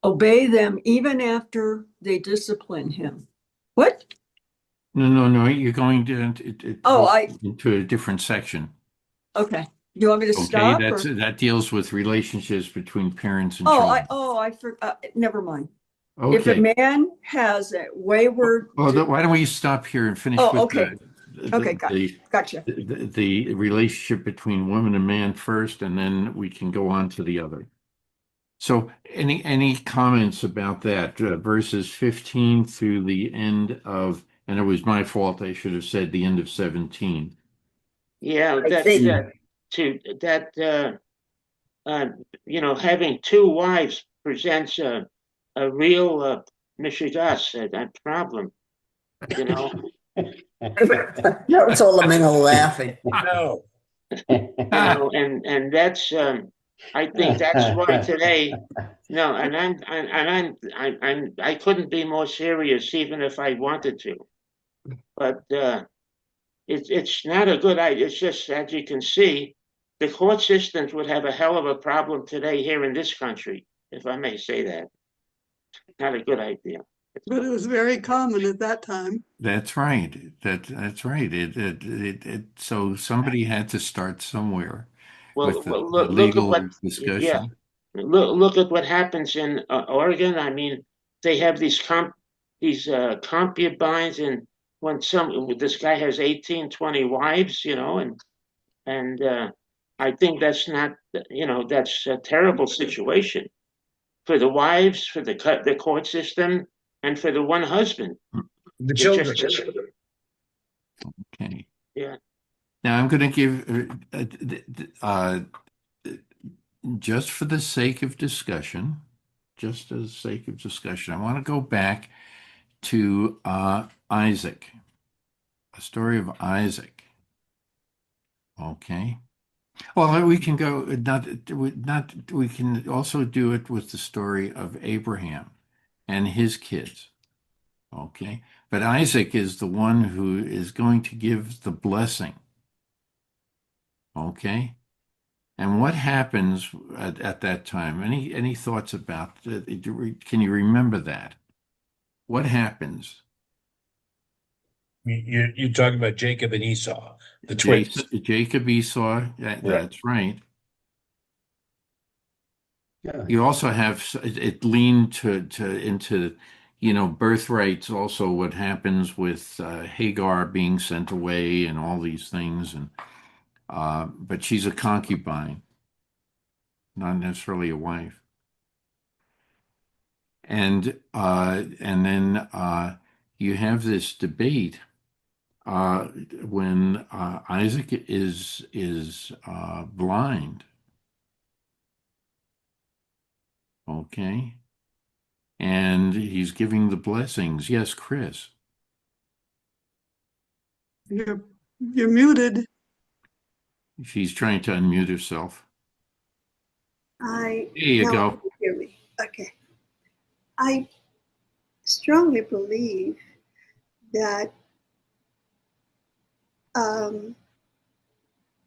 Obey them even after they discipline him. What? No. You're going into a different section. Okay. You want me to stop? That deals with relationships between parents and children. I forgot. Never mind. Okay. If a man has a wayward. Why don't we stop here and finish with okay. Gotcha. The relationship between woman and man first, and then we can go on to the other. So, any comments about that? Verses 15 through the end of, and it was my fault. I should have said the end of 17. Yeah, having two wives presents a real mishigas, a problem. No, it's all a mingle laughing. No. And that's I think that's why today. No, and I couldn't be more serious even if I wanted to, but it's not a good idea. It's just, as you can see, the court systems would have a hell of a problem today here in this country, if I may say that. Not a good idea. But it was very common at that time. That's right. That's right. So somebody had to start somewhere with the legal discussion. Yeah, look at what happens in Oregon. I mean, they have these concubines, and when this guy has 18, 20 wives, and I think that's not, that's a terrible situation for the wives, for the court system, and for the one husband. The children. Okay. Yeah. Now I'm going to give, just for the sake of discussion, I want to go back to Isaac, a story of Isaac. Okay. Well, we can go, we can also do it with the story of Abraham and his kids. Okay. But Isaac is the one who is going to give the blessing. Okay. And what happens at that time? Any thoughts about that? Can you remember that? What happens? You're talking about Jacob and Esau, the twins. Jacob, Esau, that's right. Yeah. You also have it leaned into birthrights. Also, what happens with Hagar being sent away and all these things, and but she's a concubine, not necessarily a wife. And then you have this debate when Isaac is blind. Okay. And he's giving the blessings. Yes, Chris. You're muted. She's trying to unmute herself. There you go. Hear me. Okay. I strongly believe that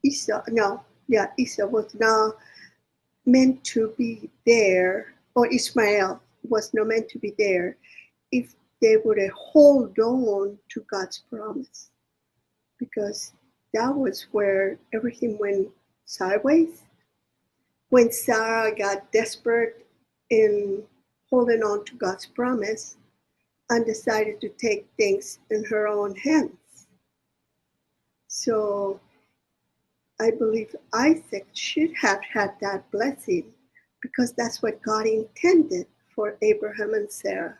Esau was not meant to be there, or Ishmael was not meant to be there if they would hold on to God's promise, because that was where everything went sideways. When Sarah got desperate in holding on to God's promise and decided to take things in her own hands. So I believe Isaac should have had that blessing because that's what God intended for Abraham and Sarah.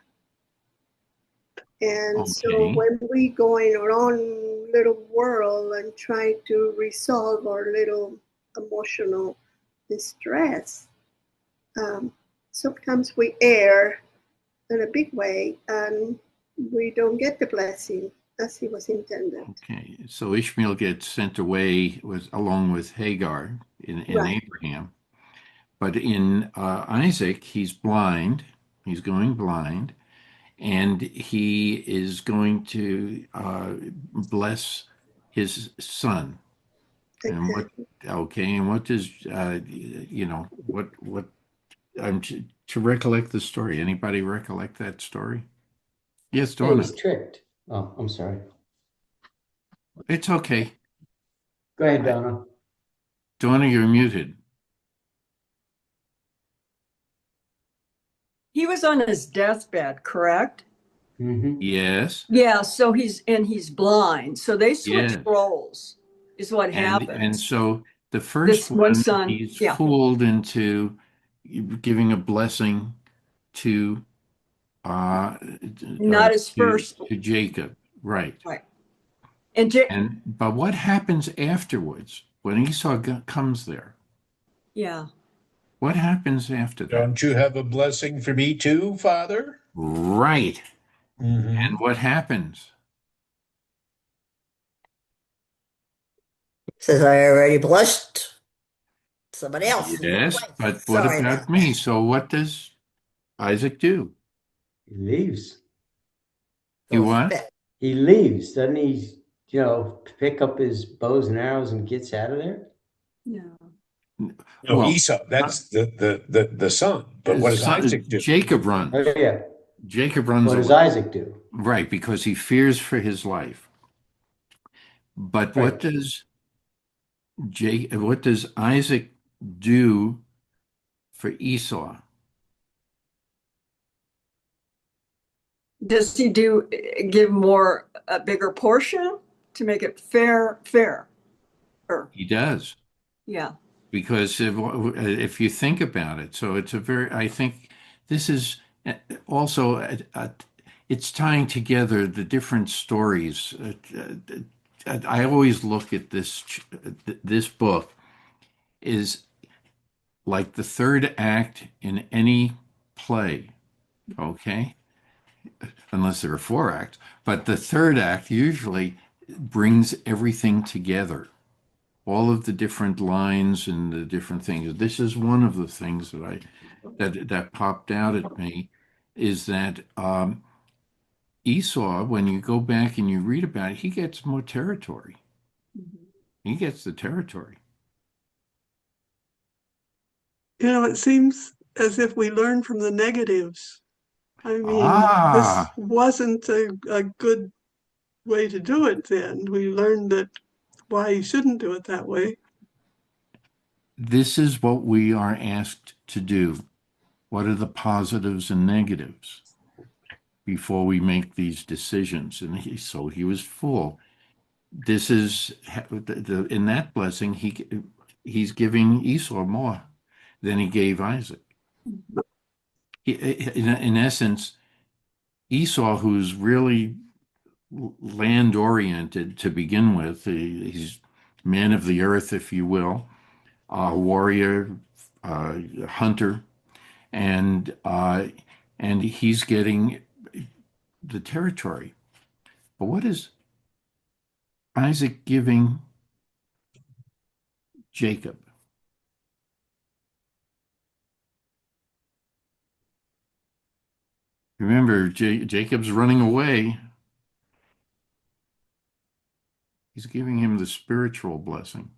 And so Okay. when we go in our own little world and try to resolve our little emotional distress, sometimes we err in a big way and we don't get the blessing as he was intended. Okay. So Ishmael gets sent away along with Hagar in Right, Abraham. But in Isaac, he's blind. He's going blind. And he is going to bless his son. And what, exactly. okay, and what does, what, to recollect the story. Anybody recollect that story? Yes, He Donna. was tricked. Oh, I'm sorry. It's okay. Go ahead, I, Donna. Donna, you're muted. He was on his deathbed, correct? Mm-hmm. Yes, Yeah, so he's blind. So they switch yes. roles, is what And happens. so the first This one one, son, he's yeah, fooled into giving a blessing to uh, not his to first, Jacob, right? right. And J And but what happens afterwards when Esau comes there? yeah, What happens after that? Don't you have a blessing for me too, Father? Right. Mm-hmm. And what happens? Says I already blessed somebody else in your Yes, place. but what Sorry about about me? that. So what does Isaac do? He leaves. You Throw a what? fit. He leaves. Doesn't he, pick up his bows and arrows and gets out of there? yeah. No, Well, Esau. That's the son. But what his does son, Isaac do? Jacob Oh, runs. yeah. Jacob runs What does away. Isaac do? Right, because he fears for his life. But Right. what does Isaac do for Esau? Does he give more a bigger portion to make it fair? Or He does. yeah. Because if you think about it, so it's a very, I think this is also, it's tying together the different stories. I always look at this book is like the third act in any play, okay? Unless there are four acts, but the third act usually brings everything together, all of the different lines and the different things. This is one of the things that popped out at me is that Esau, when you go back and you read about it, he gets more territory. He gets the territory. It seems as if we learn from the negatives. I mean, this Ah, wasn't a good way to do it then. We learned that why you shouldn't do it that way. this is what we are asked to do. What are the positives and negatives before we make these decisions? And so he was full. This is in that blessing, he's giving Esau more than he gave Isaac. In essence, Esau, who's really land oriented to begin with, he's man of the earth, if you will, warrior, hunter, and he's getting the territory. But what is Isaac giving Jacob? Remember, Jacob's running away. He's giving him the spiritual blessing,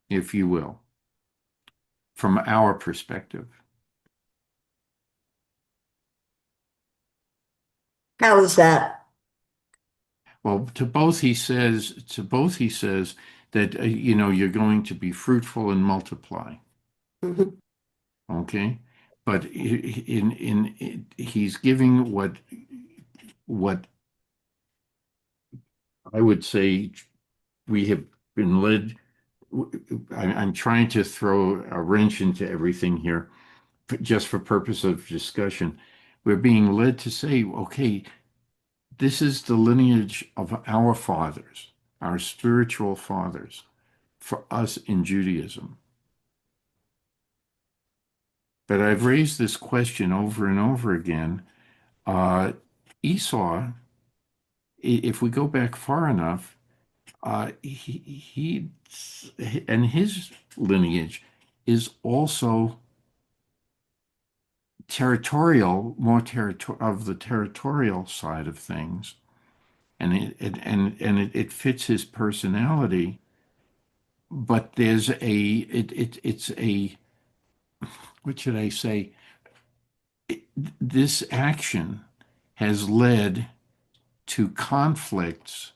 if you will, from our perspective. How is that? Well, to both he says that you're going to be fruitful and multiply. Mhm. Okay, but he's giving what I would say we have been led. I'm trying to throw a wrench into everything here, just for purpose of discussion. We're being led to say, okay, this is the lineage of our fathers, our spiritual fathers, for us in Judaism. But I've raised this question over and over again. Esau, if we go back far enough, he and his lineage is also territorial, more of the territorial side of things, and it fits his personality. But it's a, what should I say? This action has led to conflicts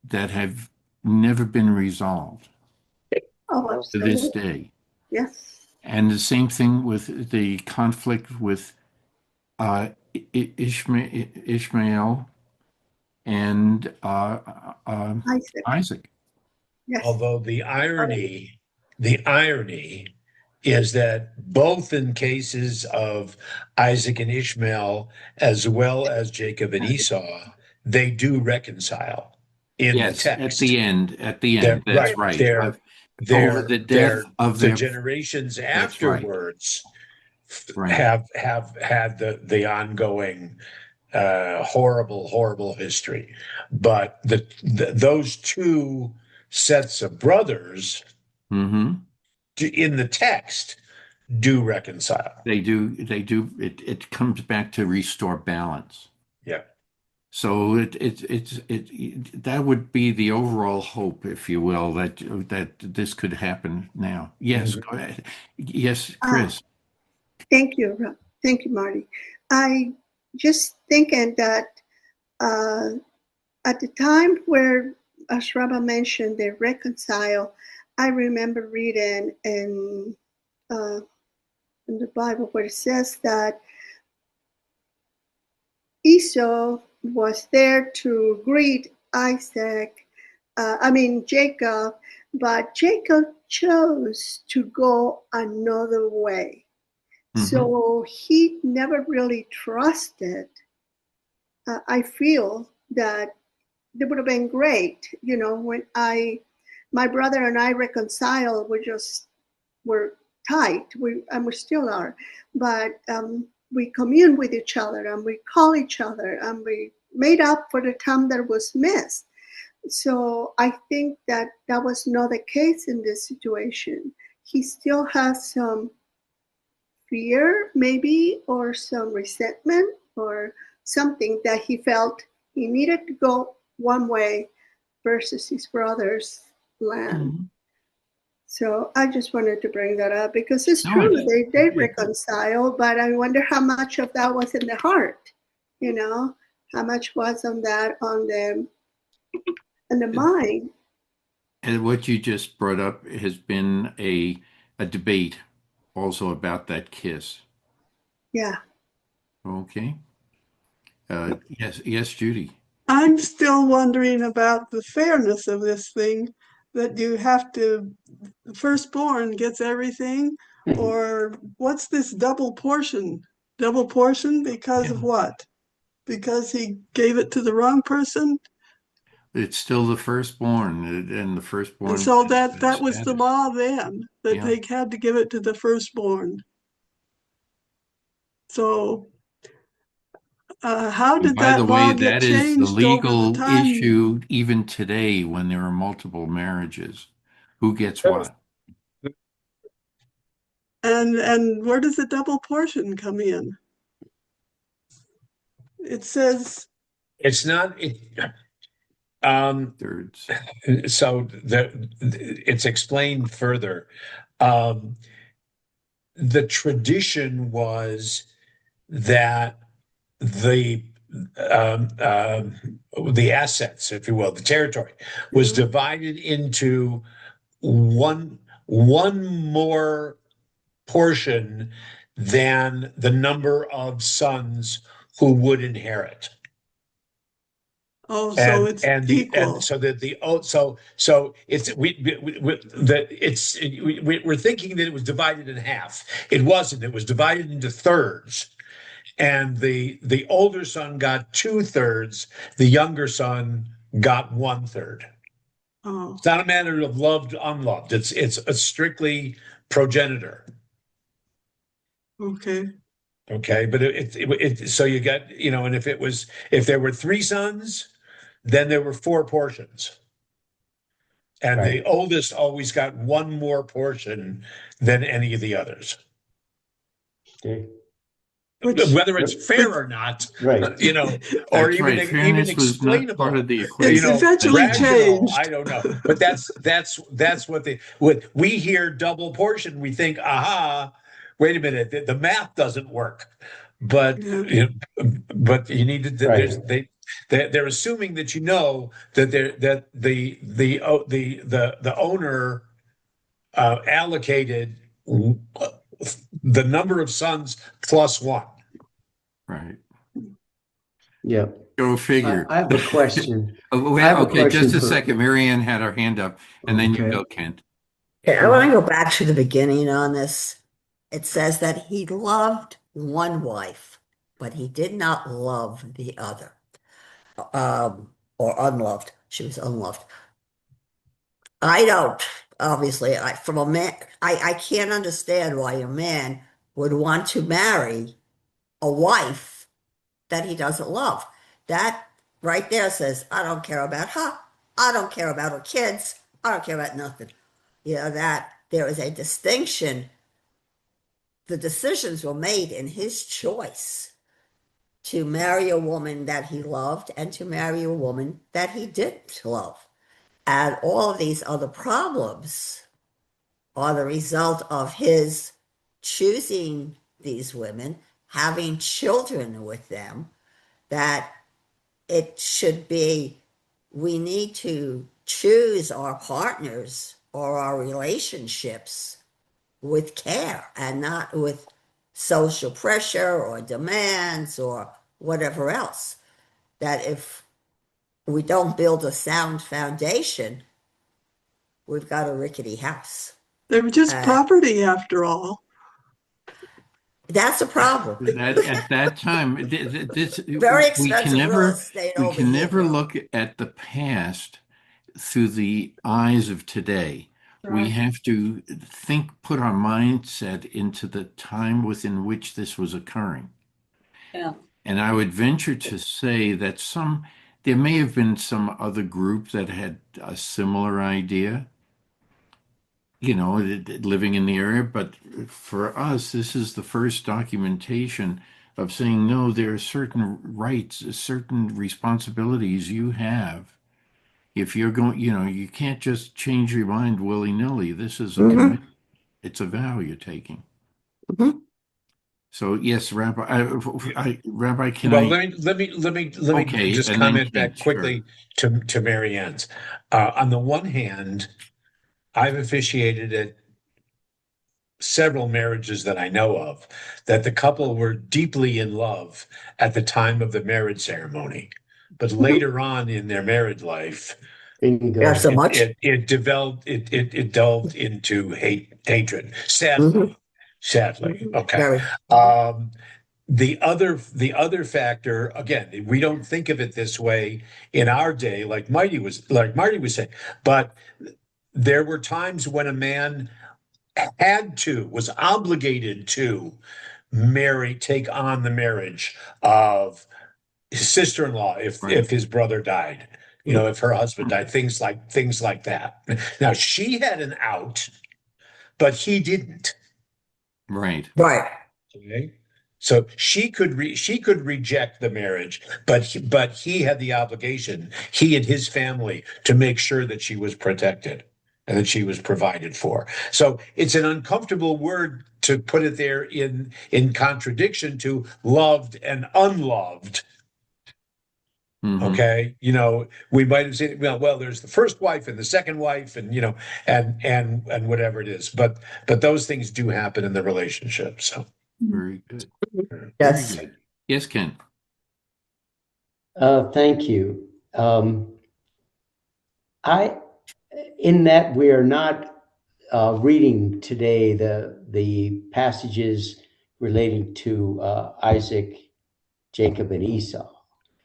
that have never been resolved Oh, to this absolutely. day. Yes. And the same thing with the conflict with Ishmael and Isaac. Isaac. Yes. Although Oh, the irony is that both in cases of Isaac and Ishmael, as well as Jacob and Esau, they do reconcile in the Yes, at text. the end, They're that's right. right. Over They're the death they're of the their, generations that's right, afterwards right. have had the ongoing horrible history. But those two sets of brothers Hmm. in the text do reconcile. They do. It comes back to restore balance. Yeah. So that would be the overall hope, if you will, that this could happen now. Yes, Mhm. go ahead. Yes, ah, Chris. thank you. Thank you, Marty. I just thinking that uh, at the time where, as Rabba mentioned, they reconcile, I remember reading uh, in the Bible where it says that Esau was there to greet Jacob, but Jacob chose to go another way. Hmm. So he never really trusted. I feel that it would have been great, when my brother and I reconciled, we're tight, and we still are, but we commune with each other and we call each other and we made up for the time that was missed. So I think that that was not the case in this situation. He still has some fear, maybe, or some resentment, or something that he felt he needed to go one way versus his brother's land. Hmm. So I just wanted to bring that up because it's No, true. it's They reconcile, but I wonder how much of that was in the heart, you know, how much was on that on the mind. and what you just brought up has been a debate also about that kiss. Yeah. Okay. Yes, Judy. I'm still wondering about the fairness of this thing, that you have to, the firstborn gets everything, or what's this double portion? Double portion because Yeah. of what? Because he gave it to the wrong person? It's still the firstborn, and the And firstborn so gets that that was the status. law then, that Yeah. they had to give it to the firstborn. So how And did by the that way, law get that is the changed over the legal time? issue even today when there are multiple marriages. Who gets what? And where does the double portion come in? It says It's not it. Um, Thirds. so it's explained further. Um, the tradition was that the um, um, the assets, if you will, the territory was divided into one more portion than the number of sons who would inherit. oh, so it's And equal. so that the so it's that it's we're thinking that it was divided in half. It wasn't. It was divided into thirds, and the older son got 2/3. The younger son got 1/3. Oh, It's not a matter of loved unloved. It's a strictly progenitor. okay. Okay, but so you got, and if there were 3 sons, then there were 4 portions. And the Right. oldest always got one more portion than any of the others. Okay. Whether it's fair Which- or not, Right. or That's right. even Fairness was not explainable. part of the It's equation. eventually Rational, changed. I don't know. But that's what we hear double portion, we think, aha, wait a minute, the math doesn't work. But Yeah. but you need to Right. they're assuming that that the owner allocated the number of sons plus 1. Right. Yeah. Go figure. I have a question. Oh, I have a okay, just question a for- second. Mary Ann had her hand up, and then you Okay. go, Kent. Okay, I want to go back to the beginning on this. It says that he loved one wife, but he did not love the other. Or unloved. She was unloved. I don't, obviously, from a man, I can't understand why a man would want to marry a wife that he doesn't love. That right there says, I don't care about her. I don't care about her kids. I don't care about nothing. That there is a distinction. The decisions were made in his choice to marry a woman that he loved and to marry a woman that he didn't love. And all of these other problems are the result of his choosing these women, having children with them, that it should be, we need to choose our partners or our relationships with care and not with social pressure or demands or whatever else. That if we don't build a sound foundation, we've got a rickety house. They were just property after all. That's a problem. At that time, this Very expensive real estate we over can here, never girl. look at the past through the eyes of today. We Right. have to put our mindset into the time within which this was occurring. Yeah. And I would venture to say that there may have been some other group that had a similar idea, living in the area. But for us, this is the first documentation of saying, no, there are certain rights, certain responsibilities you have. If you're going, you can't just change your mind willy-nilly. This is a commitment. It's a vow you're taking. Mhm. So yes, Rabbi, can Well, I? let me Okay, just and then comment back Kent, sure. quickly to Mary Ann's. On the one hand, I've officiated at several marriages that I know of that the couple were deeply in love at the time of the marriage ceremony, but later on in their married life, Bingo. Yeah, so much. it delved into hatred. Sadly, okay. Very. The other factor, again, we don't think of it this way in our day, like Marty was saying, but there were times when a man was obligated to take on the marriage of his sister-in-law if Right. his brother died, if her husband died, things like that. Now she had an out, but he didn't. Right. Right. Okay. So she could reject the marriage, but he had the obligation, he and his family, to make sure that she was protected and that she was provided for. So it's an uncomfortable word to put it there in contradiction to loved and unloved. Okay, we might have said, well, there's the first wife and the second wife, and and whatever it is, but those things do happen in the relationship. So Very good. Very Yes. good. Yes, Ken. Thank you. In that we are not reading today the passages relating to Isaac, Jacob, and Esau.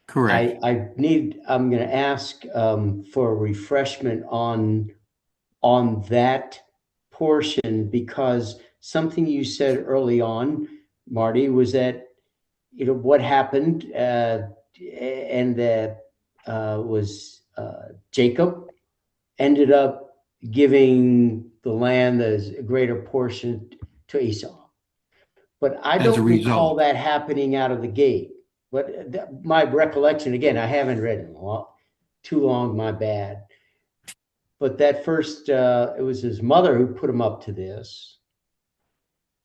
Correct. I'm going to ask for a refreshment on that portion, because something you said early on, Marty, was that what happened, and that was Jacob ended up giving the land as a greater portion to Esau. But I As a don't recall result. that happening out of the gate. But my recollection, again, I haven't read it too long, my bad. But that first, it was his mother who put him up to this.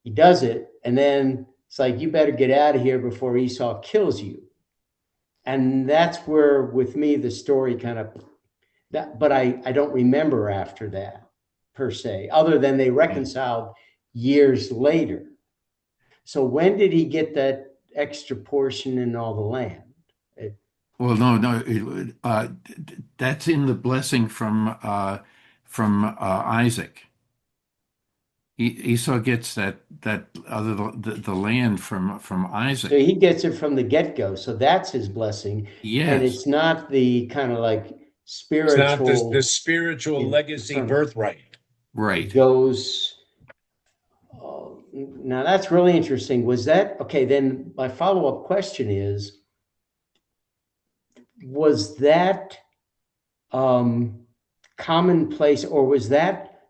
He does it, and then it's like, you better get out of here before Esau kills you. And that's where, with me, the story kind of, but I don't remember after that, per se, other than they reconciled years later. So when did he get that extra portion in all the land? Well, no. That's in the blessing from Isaac. Esau gets that the land from So Isaac. he gets it from the get-go. So that's his blessing. And Yes. it's not the kind of like it's not the spiritual spiritual legacy birthright. Right. goes. Now that's really interesting. Was that okay? Then my follow-up question is, was that commonplace, or was that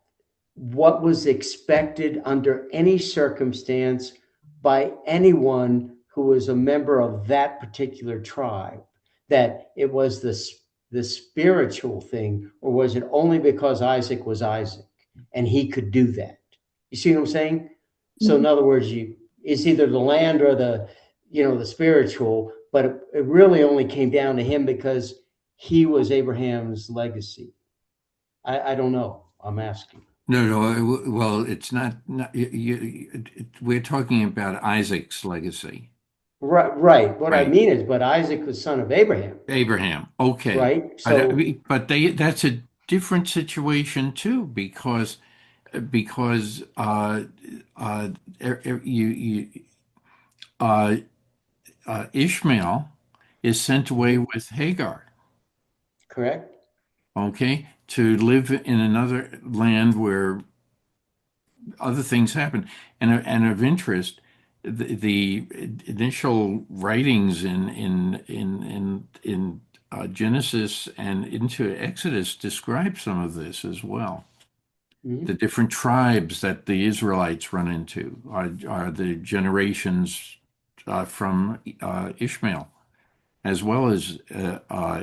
what was expected under any circumstance by anyone who was a member of that particular tribe, that it was the spiritual thing, or was it only because Isaac was Isaac and he could do that? You see what I'm saying? So in other words, it's either the land or the spiritual, but it really only came down to him because he was Abraham's legacy. I don't know. I'm asking. No. Well, it's not. We're talking about Isaac's legacy. Right. What I Right. mean is, but Isaac was son of Abraham, Abraham. Okay. right? So But that's a different situation too, because Ishmael is sent away with Hagar. correct. Okay, to live in another land where other things happen, and of interest, the initial writings in Genesis and into Exodus describe some of this as well. Mm-hmm. The different tribes that the Israelites run into are the generations from Ishmael, as well as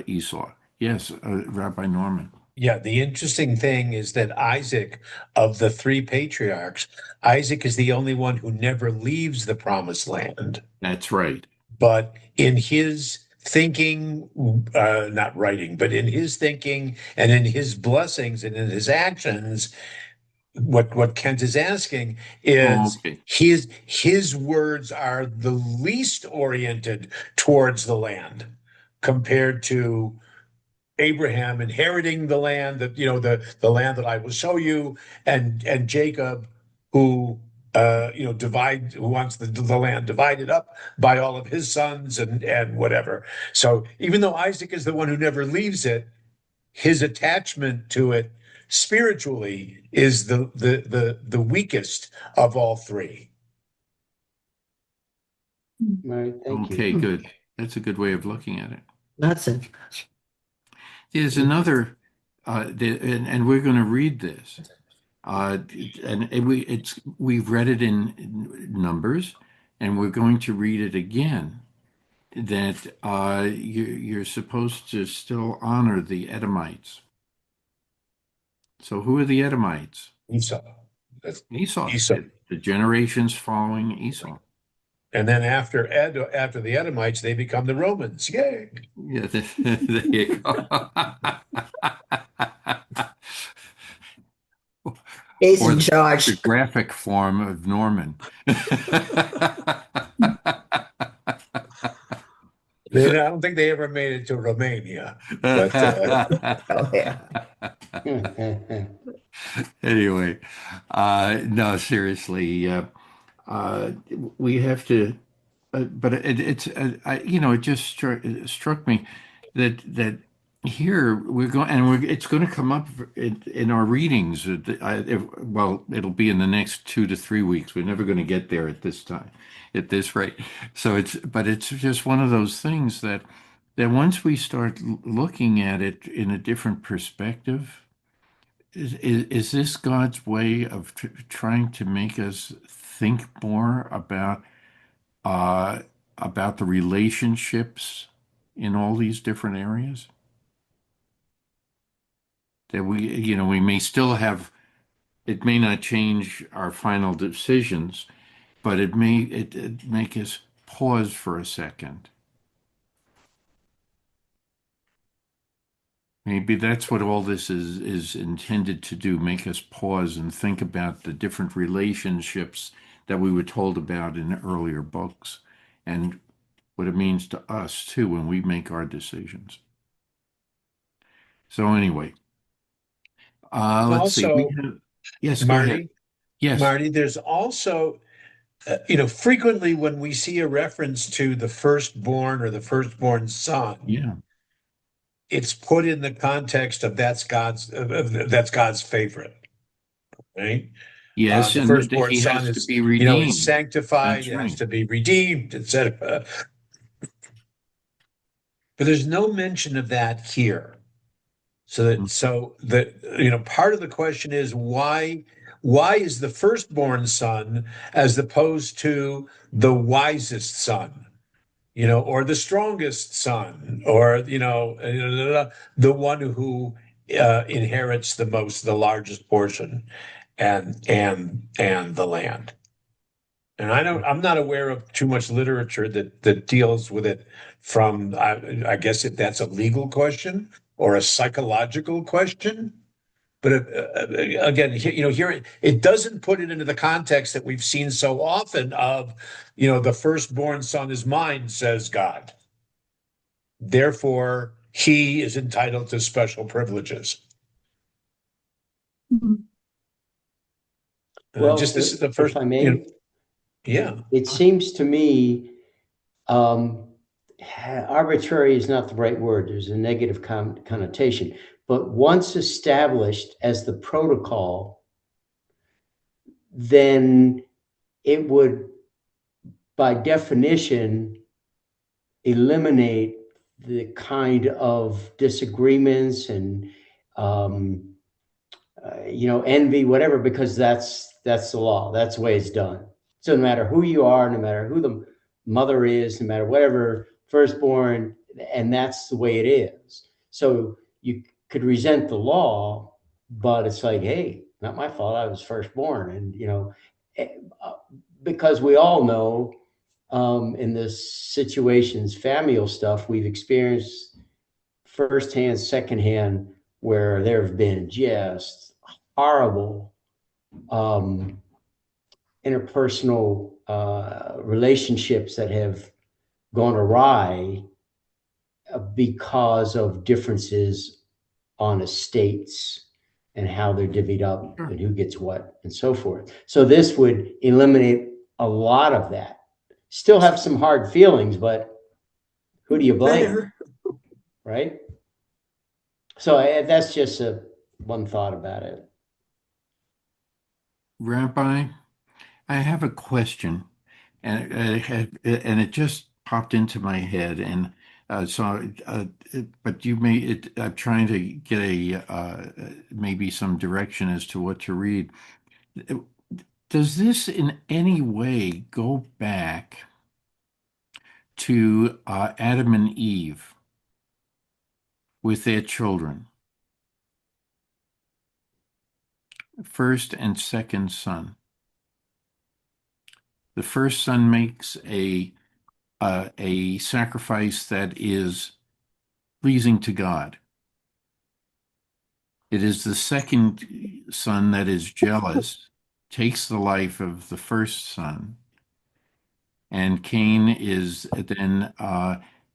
Esau. Yes, Rabbi Norman. Yeah, the interesting thing is that Isaac, of the three patriarchs, Isaac is the only one who never leaves the promised land. That's right. But in his thinking, not writing, but in his thinking and in his blessings and in his actions, what Kent is asking is Okay. his words are the least oriented towards the land compared to Abraham inheriting the land, that the land that I will show you, and Jacob, who who wants the land divided up by all of his sons and whatever. So even though Isaac is the one who never leaves it, his attachment to it spiritually is the weakest of all three. Right. Thank you. Okay, good. That's a good way of looking at it. That's it. There's another, and we're going to read this. Uh, and we've read it in Numbers, and we're going to read it again. That you're supposed to still honor the Edomites. So who are the Edomites? Esau. That's Esau, Esau. the generations following Esau. And then after the Edomites, they become the Romans. Yay. Yeah, there you go. He's Or in the charge. graphic form of Norman. I don't think they ever made it to Romania, but Oh, yeah. Anyway, no, seriously, uh, we have to. But it just struck me that here we're going, and it's going to come up in our readings. Well, it'll be in the next 2 to 3 weeks. We're never going to get there at this time, at this rate. So it's just one of those things that once we start looking at it in a different perspective, is this God's way of trying to make us think more uh, about the relationships in all these different areas? That we may still have, it may not change our final decisions, but it make us pause for a second. Maybe that's what all this is intended to do, make us pause and think about the different relationships that we were told about in earlier books and what it means to us too when we make our decisions. So anyway, let's see. also, Yes, go ahead. Marty, Yes. Marty, there's also, frequently when we see a reference to the firstborn or the firstborn son, Yeah. it's put in the context of that's God's favorite, right? Yes, The and firstborn he son has to is, be is redeemed. sanctified, That's it has right. to be redeemed, etc. But there's no mention of that here. So that part of the question is why is the firstborn son as opposed to the wisest son, or the strongest son, or the one who inherits the largest portion, and the land. And I'm not aware of too much literature that deals with it from, I guess if that's a legal question or a psychological question. But again, here it doesn't put it into the context that we've seen so often of, the firstborn son is mine, says God. Therefore, he is entitled to special privileges. Well, Just this is the if first, I may, yeah. it seems to me um, arbitrary is not the right word. There's a negative connotation. But once established as the protocol, then it would, by definition, eliminate the kind of disagreements and envy, whatever, because that's the law. That's the way it's done. So no matter who you are, no matter who the mother is, no matter whatever, firstborn, and that's the way it is. So you could resent the law, but it's like, hey, not my fault. I was firstborn, and eh, uh, because we all know in this situations, familial stuff, we've experienced firsthand, secondhand, where there have been just horrible interpersonal relationships that have gone awry because of differences on estates and how they're divvied up Sure. and who gets what and so forth. So this would eliminate a lot of that. Still have some hard feelings, but who do you blame? Fair. Right? So that's just one thought about it. Rabbi, I have a question, and it just popped into my head, and But you may, I'm trying to get maybe some direction as to what to read. Does this in any way go back to Adam and Eve with their children, first and second son? The first son makes a sacrifice that is pleasing to God. It is the second son that is jealous, takes the life of the first son, and Cain is then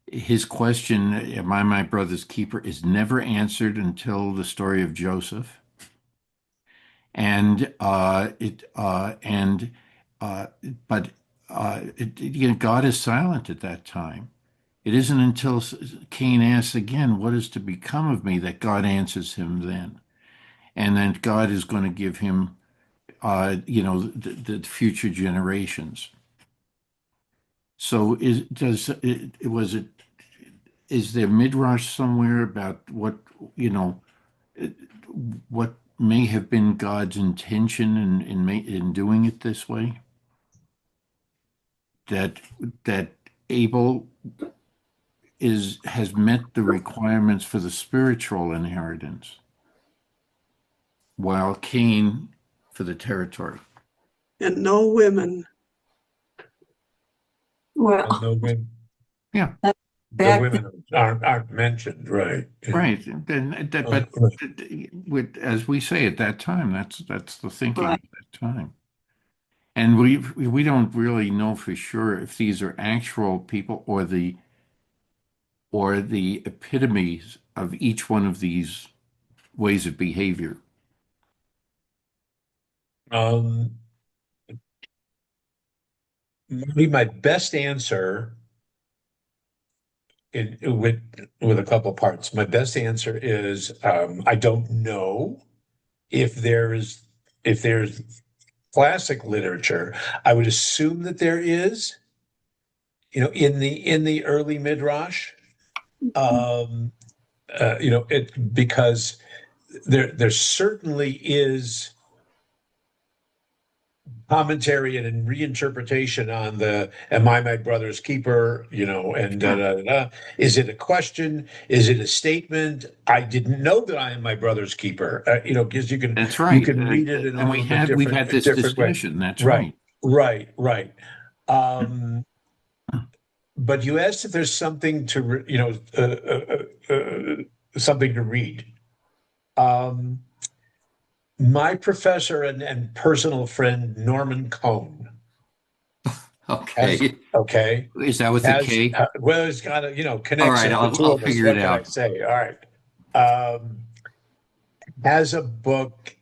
his question, "Am I my brother's keeper?" is never answered until the story of Joseph, and it and but God is silent at that time. It isn't until Cain asks again, "What is to become of me?" that God answers him then, and then God is going to give him, the future generations. So is there midrash somewhere about what may have been God's intention in doing it this way? That Abel has met the requirements for the spiritual inheritance, while Cain for the territory. And no women. Well, No women, Yeah, the back women aren't mentioned, right? right. But as we say at that time, that's the thinking right. at that time. And we don't really know for sure if these are actual people or the epitomes of each one of these ways of behavior. Um, my best answer with a couple parts. My best answer is I don't know if there's classic literature. I would assume that there is, in the early midrash. Um, it because there certainly is commentary and reinterpretation on the "Am I my brother's keeper?" And da, Sure. da, da, da. Is it a question? Is it a statement? I didn't know that I am my brother's keeper. Because you can That's you right. can read it in a And little bit we've had this different way. discussion. That's Right, right. right, right. Um, but you asked if there's something to something to read. Um, my professor and personal friend Norman Cohn has Okay. okay Is that with the has K? well, it's kind of All connects right, the two I'll of us. figure it What can I out. say? All right, um, has a book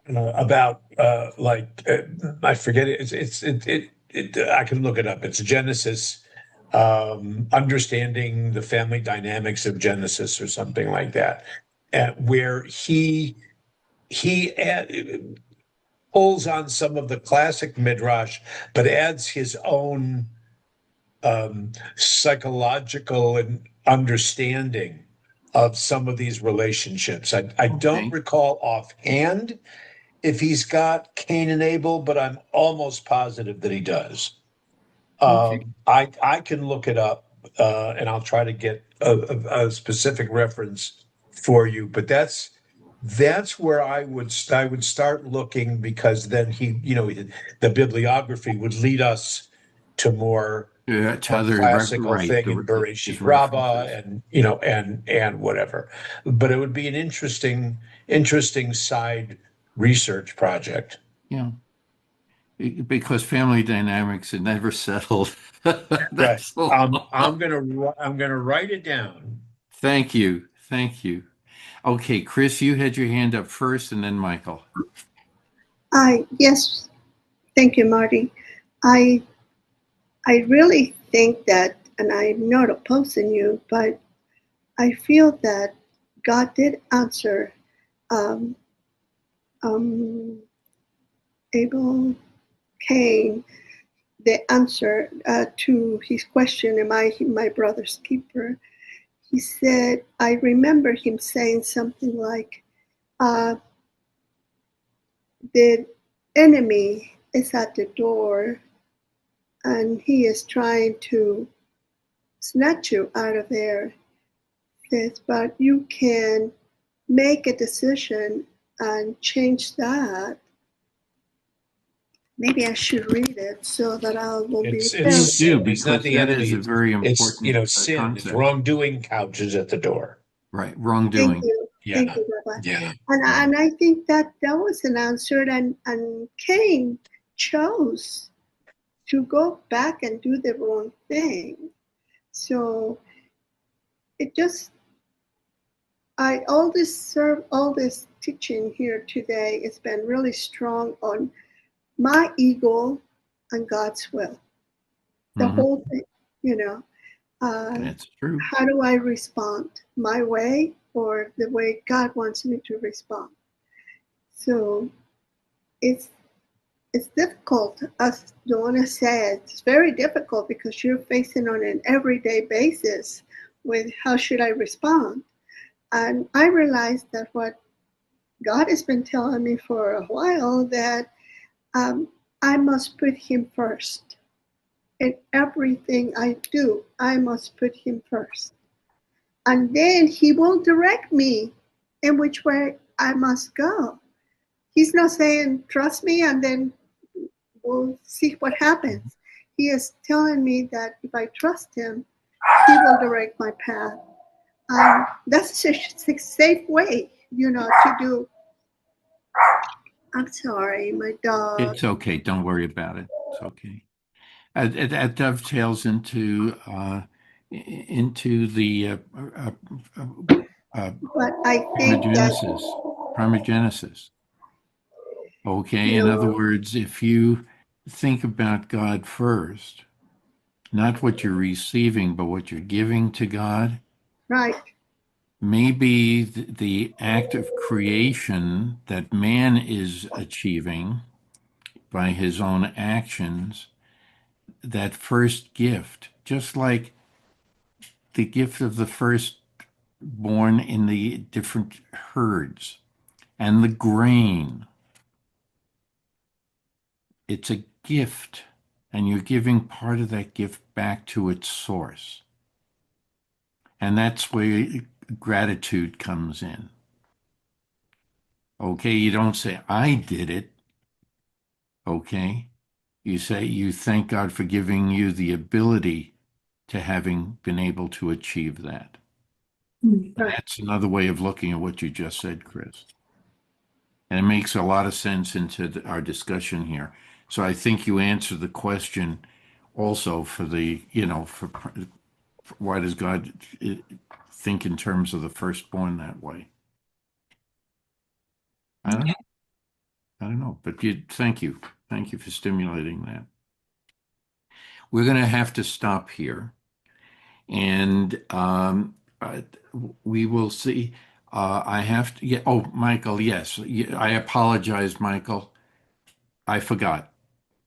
about I forget it. I can look it up. It's Genesis, understanding the family dynamics of Genesis or something like that, where he pulls on some of the classic midrash, but adds his own psychological and understanding of some of these relationships. I don't Okay. recall offhand if he's got Cain and Abel, but I'm almost positive that he does. Okay. I can look it up, and I'll try to get a specific reference for you. But that's where I would start looking, because then the bibliography would lead us to more To other classical right, thing in his Bereshit Rabbah, references. and whatever. But it would be an interesting side research project. Yeah. Because family dynamics are never settled. Right. That's all. I'm gonna write it down. Thank you. Thank you. Okay, Chris, you had your hand up first and then Michael. Yes, thank you, Marty. I I really think that, and I'm not opposing you, but I feel that God did answer um, um, Abel, Cain, the answer to his question, am I my brother's keeper? He said, I remember him saying something like, the enemy is at the door and he is trying to snatch you out of there. Yes, but you can make a decision and change that. Maybe I should read it so that I will be It's fair. Please do, sin. It's not because the that enemy. is a very It's important sin. It's concept. wrongdoing couches at the door. Right, Thank wrongdoing. you. Thank Yeah. you, Rabbi. Yeah. And I think that that was an answer, and Cain chose to go back and do the wrong thing. So it just, all this teaching here today has been really strong on my ego and God's will. The Mhm. whole thing, you know. That's true. How do I respond? My way or the way God wants me to respond? So it's difficult, as Donna said. It's very difficult because you're facing on an everyday basis with how should I respond? And I realized that what God has been telling me for a while, that I must put Him first. In everything I do, I must put Him first. And then He will direct me in which way I must go. He's not saying, trust me, and then we'll see what happens. He is telling me that if I trust Him, He will direct my path. That's a safe way, to do. I'm sorry, my dog. It's okay. Don't worry about it. It's okay. That dovetails into the But I think that, primogenesis. Primogenesis. Okay. you In other know, words, if you think about God first, not what you're receiving, but what you're giving to God, right, maybe the act of creation that man is achieving by his own actions, that first gift, just like the gift of the firstborn in the different herds and the grain, it's a gift, and you're giving part of that gift back to its source. And that's where gratitude comes in. Okay, you don't say, I did it. Okay, you say, you thank God for giving you the ability to having been able to achieve that. And right. that's another way of looking at what you just said, Chris. And it makes a lot of sense into our discussion here. So I think you answered the question also for why does God think in terms of the firstborn that way? I don't know. I don't know. But thank you. Thank you for stimulating that. We're going to have to stop here. And we will see. I have to, yeah. Oh, Michael, yes. I apologize, Michael. I forgot.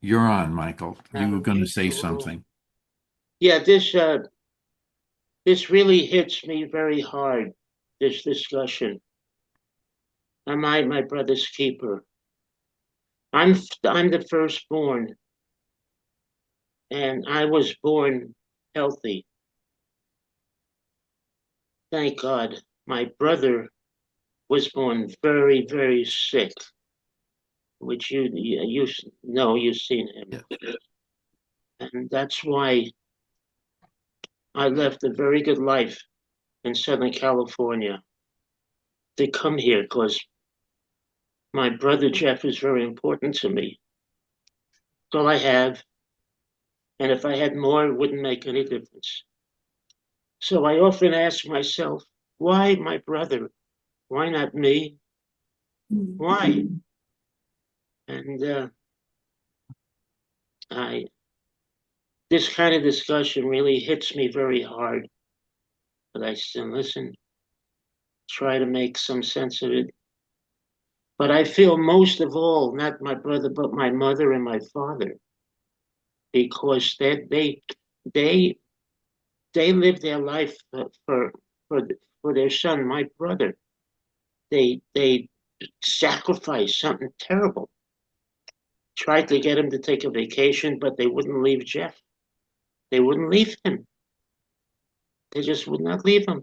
You're on, Michael. You were going to say something. Yeah, this really hits me very hard, this discussion. Am I my brother's keeper? I'm the firstborn, and I was born healthy. Thank God. My brother was born very, very sick, which you know, you've seen him. Yeah. And that's why I left a very good life in Southern California to come here, because my brother Jeff is very important to me. It's all I have. And if I had more, it wouldn't make any difference. So I often ask myself, why my brother? Why not me? Why? And I this kind of discussion really hits me very hard. But I still listen, try to make some sense of it. But I feel most of all, not my brother, but my mother and my father. because they lived their life for their son, my brother. They sacrificed something terrible. Tried to get him to take a vacation, but they wouldn't leave Jeff. They wouldn't leave him. They just would not leave him.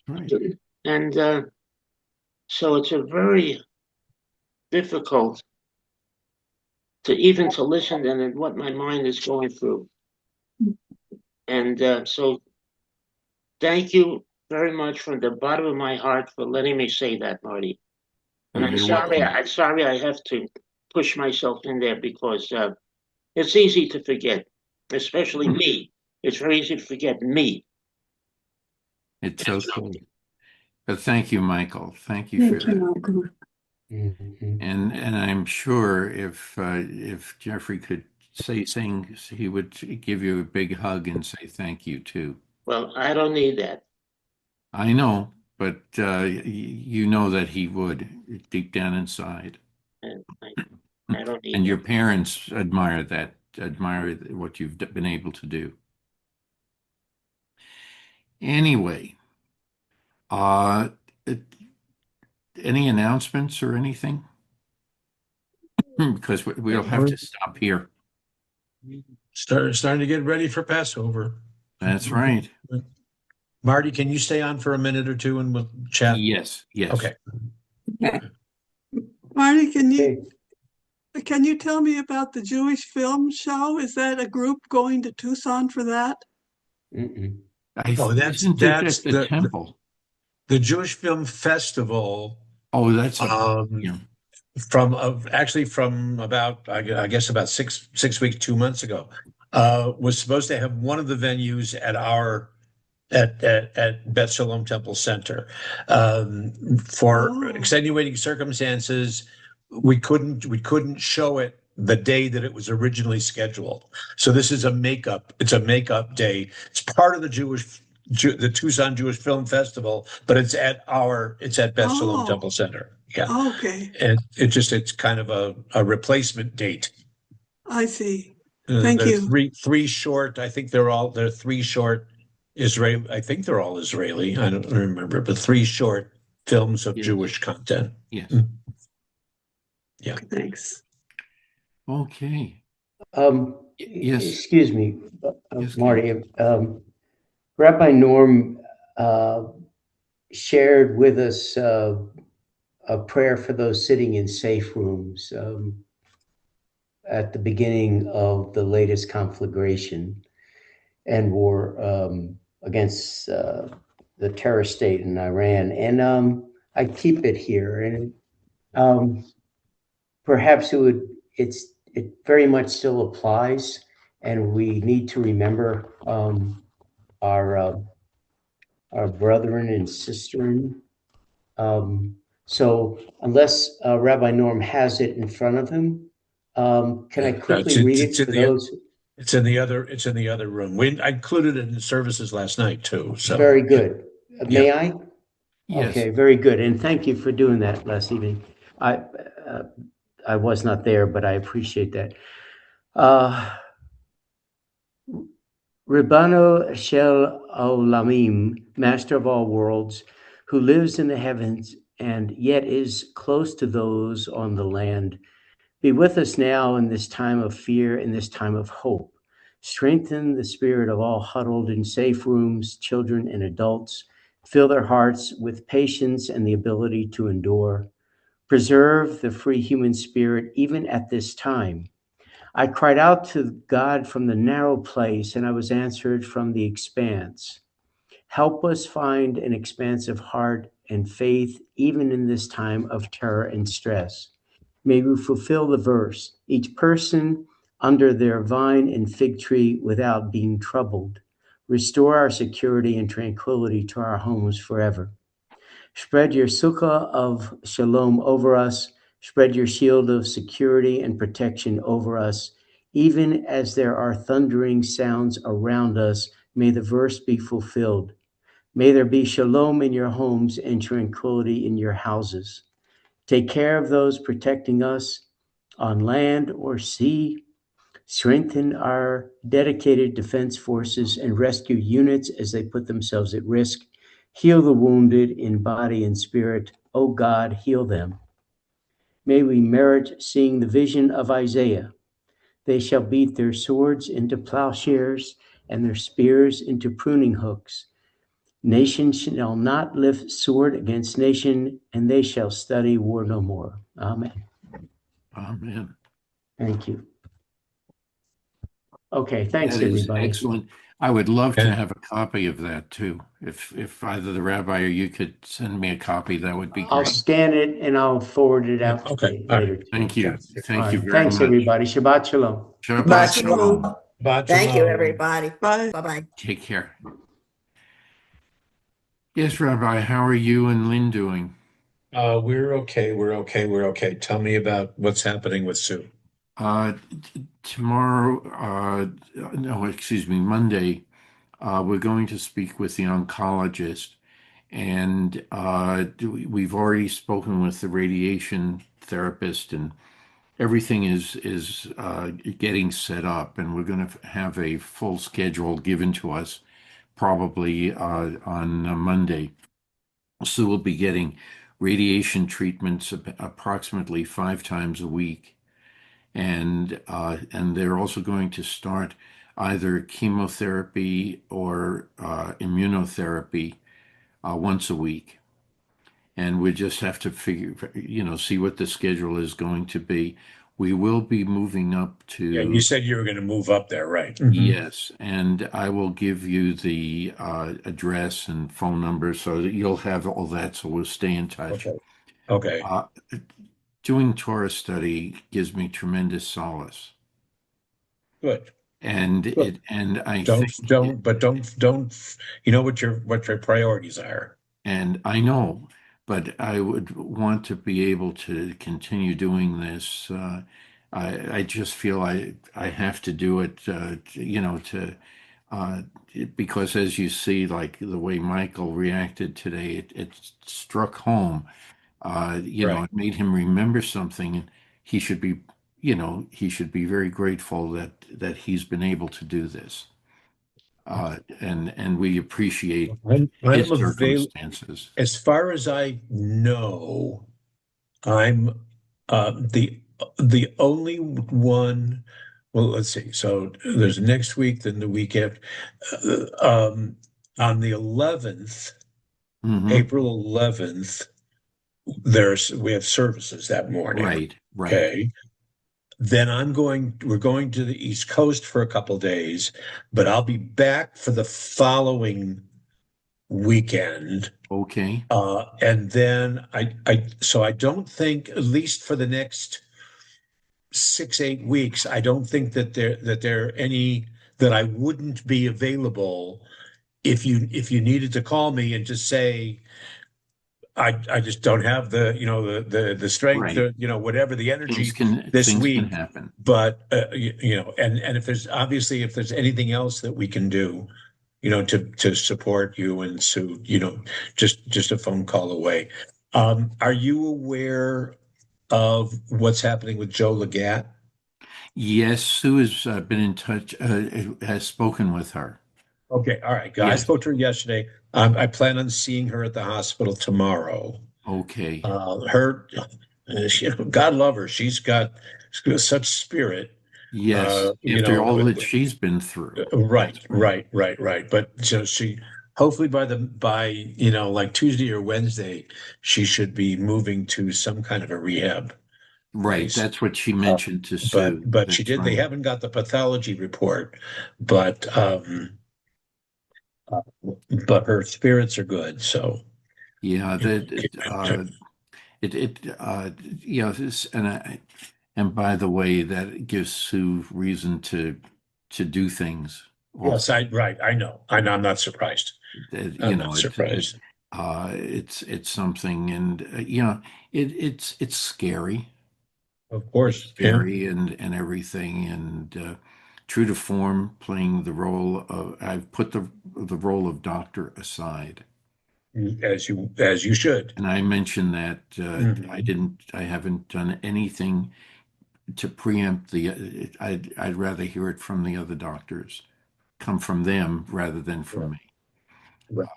Right. And so it's a very difficult to even to listen and what my mind is going through. And so thank you very much from the bottom of my heart for letting me say that, Marty. And You're welcome. I'm sorry I have to push myself in there because it's easy to forget, especially me. It's very easy to forget me. It's okay. But thank you, Michael. Thank you for Thank you, that. Michael. Mhm. And I'm sure if Jeffrey could say things, he would give you a big hug and say thank you too. Well, I don't need that. I know, but you know that he would deep down inside. And I don't need And your that. parents admire that, admire what you've been able to do. Anyway, uh, any announcements or anything? Because we'll have to stop here. Starting to get ready for Passover. That's right. Marty, can you stay on for a minute or two and we'll chat? Yes, yes. Okay. Okay. Marty, Okay. can you tell me about the Jewish film show? Is that a group going to Tucson for that? Mm-mm. Oh, Isn't it at the temple? the Jewish Film Festival. Oh, that's Yeah. From actually from about I guess about six weeks, 2 months ago, was supposed to have one of the venues at our at Beth Shalom Temple Center. For extenuating circumstances, we couldn't show it the day that it was originally scheduled. So this is a makeup. It's a makeup day. It's part of the the Tucson Jewish Film Festival, but it's at Beth Shalom Temple Center. Yeah. Okay, And it's kind of a replacement date. I see. Thank There's you. three short. I think they're three short Israeli. I think they're all Israeli. I don't remember, but three short films of Yes. Jewish content. Yes. Yeah. Thanks. Okay. Yes. Excuse me, Yes, Marty. Rabbi Norm shared with us a prayer for those sitting in safe rooms at the beginning of the latest conflagration and war against the terror state in Iran. And I keep it here, and perhaps it very much still applies, and we need to remember our brethren and sistren. So unless Rabbi Norm has it in front of him, can I quickly read it for those? It's in the other room. I included it in the services last night too. So Very good. May I? Yes. Okay, very good. And thank you for doing that last evening. I was not there, but I appreciate that. Ribbano Shel Olamim, Master of all worlds, who lives in the heavens and yet is close to those on the land, be with us now in this time of fear, in this time of hope. Strengthen the spirit of all huddled in safe rooms, children and adults. Fill their hearts with patience and the ability to endure. Preserve the free human spirit even at this time. I cried out to God from the narrow place, and I was answered from the expanse. Help us find an expansive heart and faith even in this time of terror and stress. May we fulfill the verse, each person under their vine and fig tree without being troubled. Restore our security and tranquility to our homes forever. Spread your sukkah of shalom over us. Spread your shield of security and protection over us. Even as there are thundering sounds around us, may the verse be fulfilled. May there be shalom in your homes and tranquility in your houses. Take care of those protecting us on land or sea. Strengthen our dedicated defense forces and rescue units as they put themselves at risk. Heal the wounded in body and spirit. O God, heal them. May we merit seeing the vision of Isaiah. They shall beat their swords into plowshares and their spears into pruning hooks. Nation shall not lift sword against nation, and they shall study war no more. Amen. Amen. Thank you. Okay, thanks, That is everybody. excellent. I would love to And- have a copy of that too. If either the rabbi or you could send me a copy, that would be I'll great. scan it and I'll forward it out Okay, all later. right. Thank you. Okay. Thank All you right, very thanks, much. everybody. Shabbat shalom. Shabbat Shabbat shalom. shalom. Shabbat Thank you, shalom. everybody. Bye. Bye-bye. Take care. Yes, Rabbi, how are you and Lynn doing? We're okay. We're okay. We're okay. Tell me about what's happening with Sue. Tomorrow, no, excuse me, Monday, we're going to speak with the oncologist, and we've already spoken with the radiation therapist, and everything is getting set up, and we're going to have a full schedule given to us probably on Monday. So we'll be getting radiation treatments approximately 5 times a week, and they're also going to start either chemotherapy or immunotherapy once a week. And we just have to see what the schedule is going to be. We will be moving up Yeah, you to, said you were going to move up there, right? Mhm. yes, and I will give you the address and phone number so that you'll have all that, so we'll stay in touch. Okay. Okay. Uh, Doing Torah study gives me tremendous solace. Good. And Good. I Don't think don't you know what your priorities are? and I know, but I would want to be able to continue doing this. I just feel I have to do it, uh, because as you see, like the way Michael reacted today, it struck home. Right. It made him remember something, and he should be, he should be very grateful that he's been able to do this. And we appreciate I'm his available circumstances. as far as I know. I'm the only one. Well, let's see. So there's next week, then the week after. On the 11th, Hmm. April 11th, we have services that morning. Right, right. Okay. Then we're going to the East Coast for a couple days, but I'll be back for the following weekend. Okay, And then so I don't think, at least for the next 6, 8 weeks, I don't think that there are any that I wouldn't be available if you needed to call me and just say, I just don't have the strength, right. whatever the Things energy can this things can week. happen. But and if there's anything else that we can do, to support you and Sue, just a phone call away. Are you aware of what's happening with Joe Legat? Yes, Sue has been in touch, has spoken with her. Okay, all right. I Yes. spoke to her yesterday. I plan on seeing her at the hospital tomorrow. Okay. God love her. She's got such spirit. Yes. After all that she's been through. Right, That's right. right. But so she hopefully by like Tuesday or Wednesday, she should be moving to some kind of a rehab Right. place. That's what she mentioned to Sue. But That's they right. haven't got the pathology report, but her spirits are good. So Yeah, this, and by the way, that gives Sue reason to do things yes, also. I know. I'm not surprised. I'm not surprised. It's something, and it's scary. Of It's course, yeah. scary and everything, and true to form, playing the role of, I've put the role of doctor aside. As you should. And I mentioned that Mhm. I haven't done anything to preempt I'd rather hear it from the other doctors, come from them rather than from me. Right.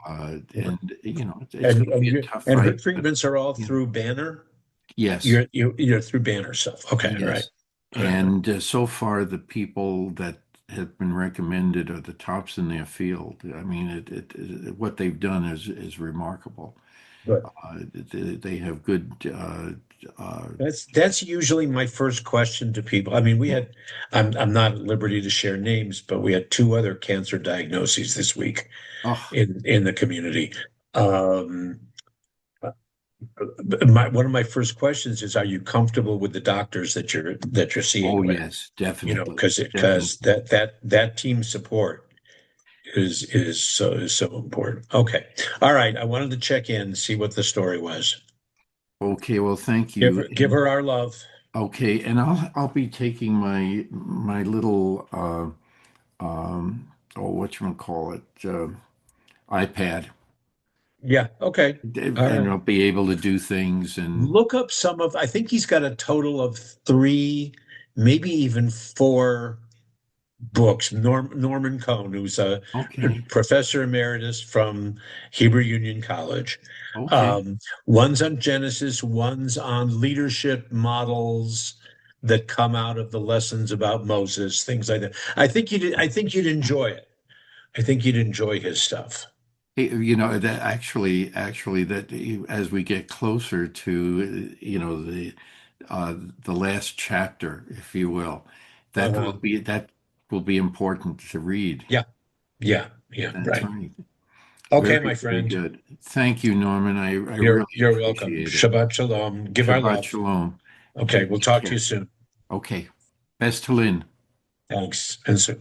And it's And going to be a and, tough and her fight. But, treatments are all yeah. through Banner. Yes, You're through Banner stuff. Okay, right. yes. All right. And so far, the people that have been recommended are the tops in their field. I mean, what they've done is remarkable. Good. They have good. That's usually my first question to people. I mean, I'm not at liberty to share names, but we had two other cancer diagnoses this week Oh, in the community. Um, one of my first questions is, are you comfortable with the doctors that you're seeing oh with? yes, You know, definitely, because definitely. that team support is so important. Okay. All right. I wanted to check in, see what the story was. Okay, well, thank Give you. her give her our love. Okay, and I'll be taking my little call it iPad, Yeah. Okay. All and right. I'll be able to do things. And Look up I think he's got a total of three, maybe even four books. Norman Cohn, who's a okay, professor emeritus from Hebrew Union College. okay. Um, one's on Genesis, one's on leadership models that come out of the lessons about Moses, things like that. I think you'd enjoy it. I think you'd enjoy his stuff. That actually, that as we get closer to the last chapter, if you will, Uh, that will be important to read. yeah, yeah, That's right. right. Okay, Very, my very friend. good. Thank you, Norman. I really You're welcome. appreciate it. Shabbat shalom. Give our Shabbat love. shalom. Okay, Take we'll good talk to you care. soon. Okay. Best to Lynn. Thanks. And so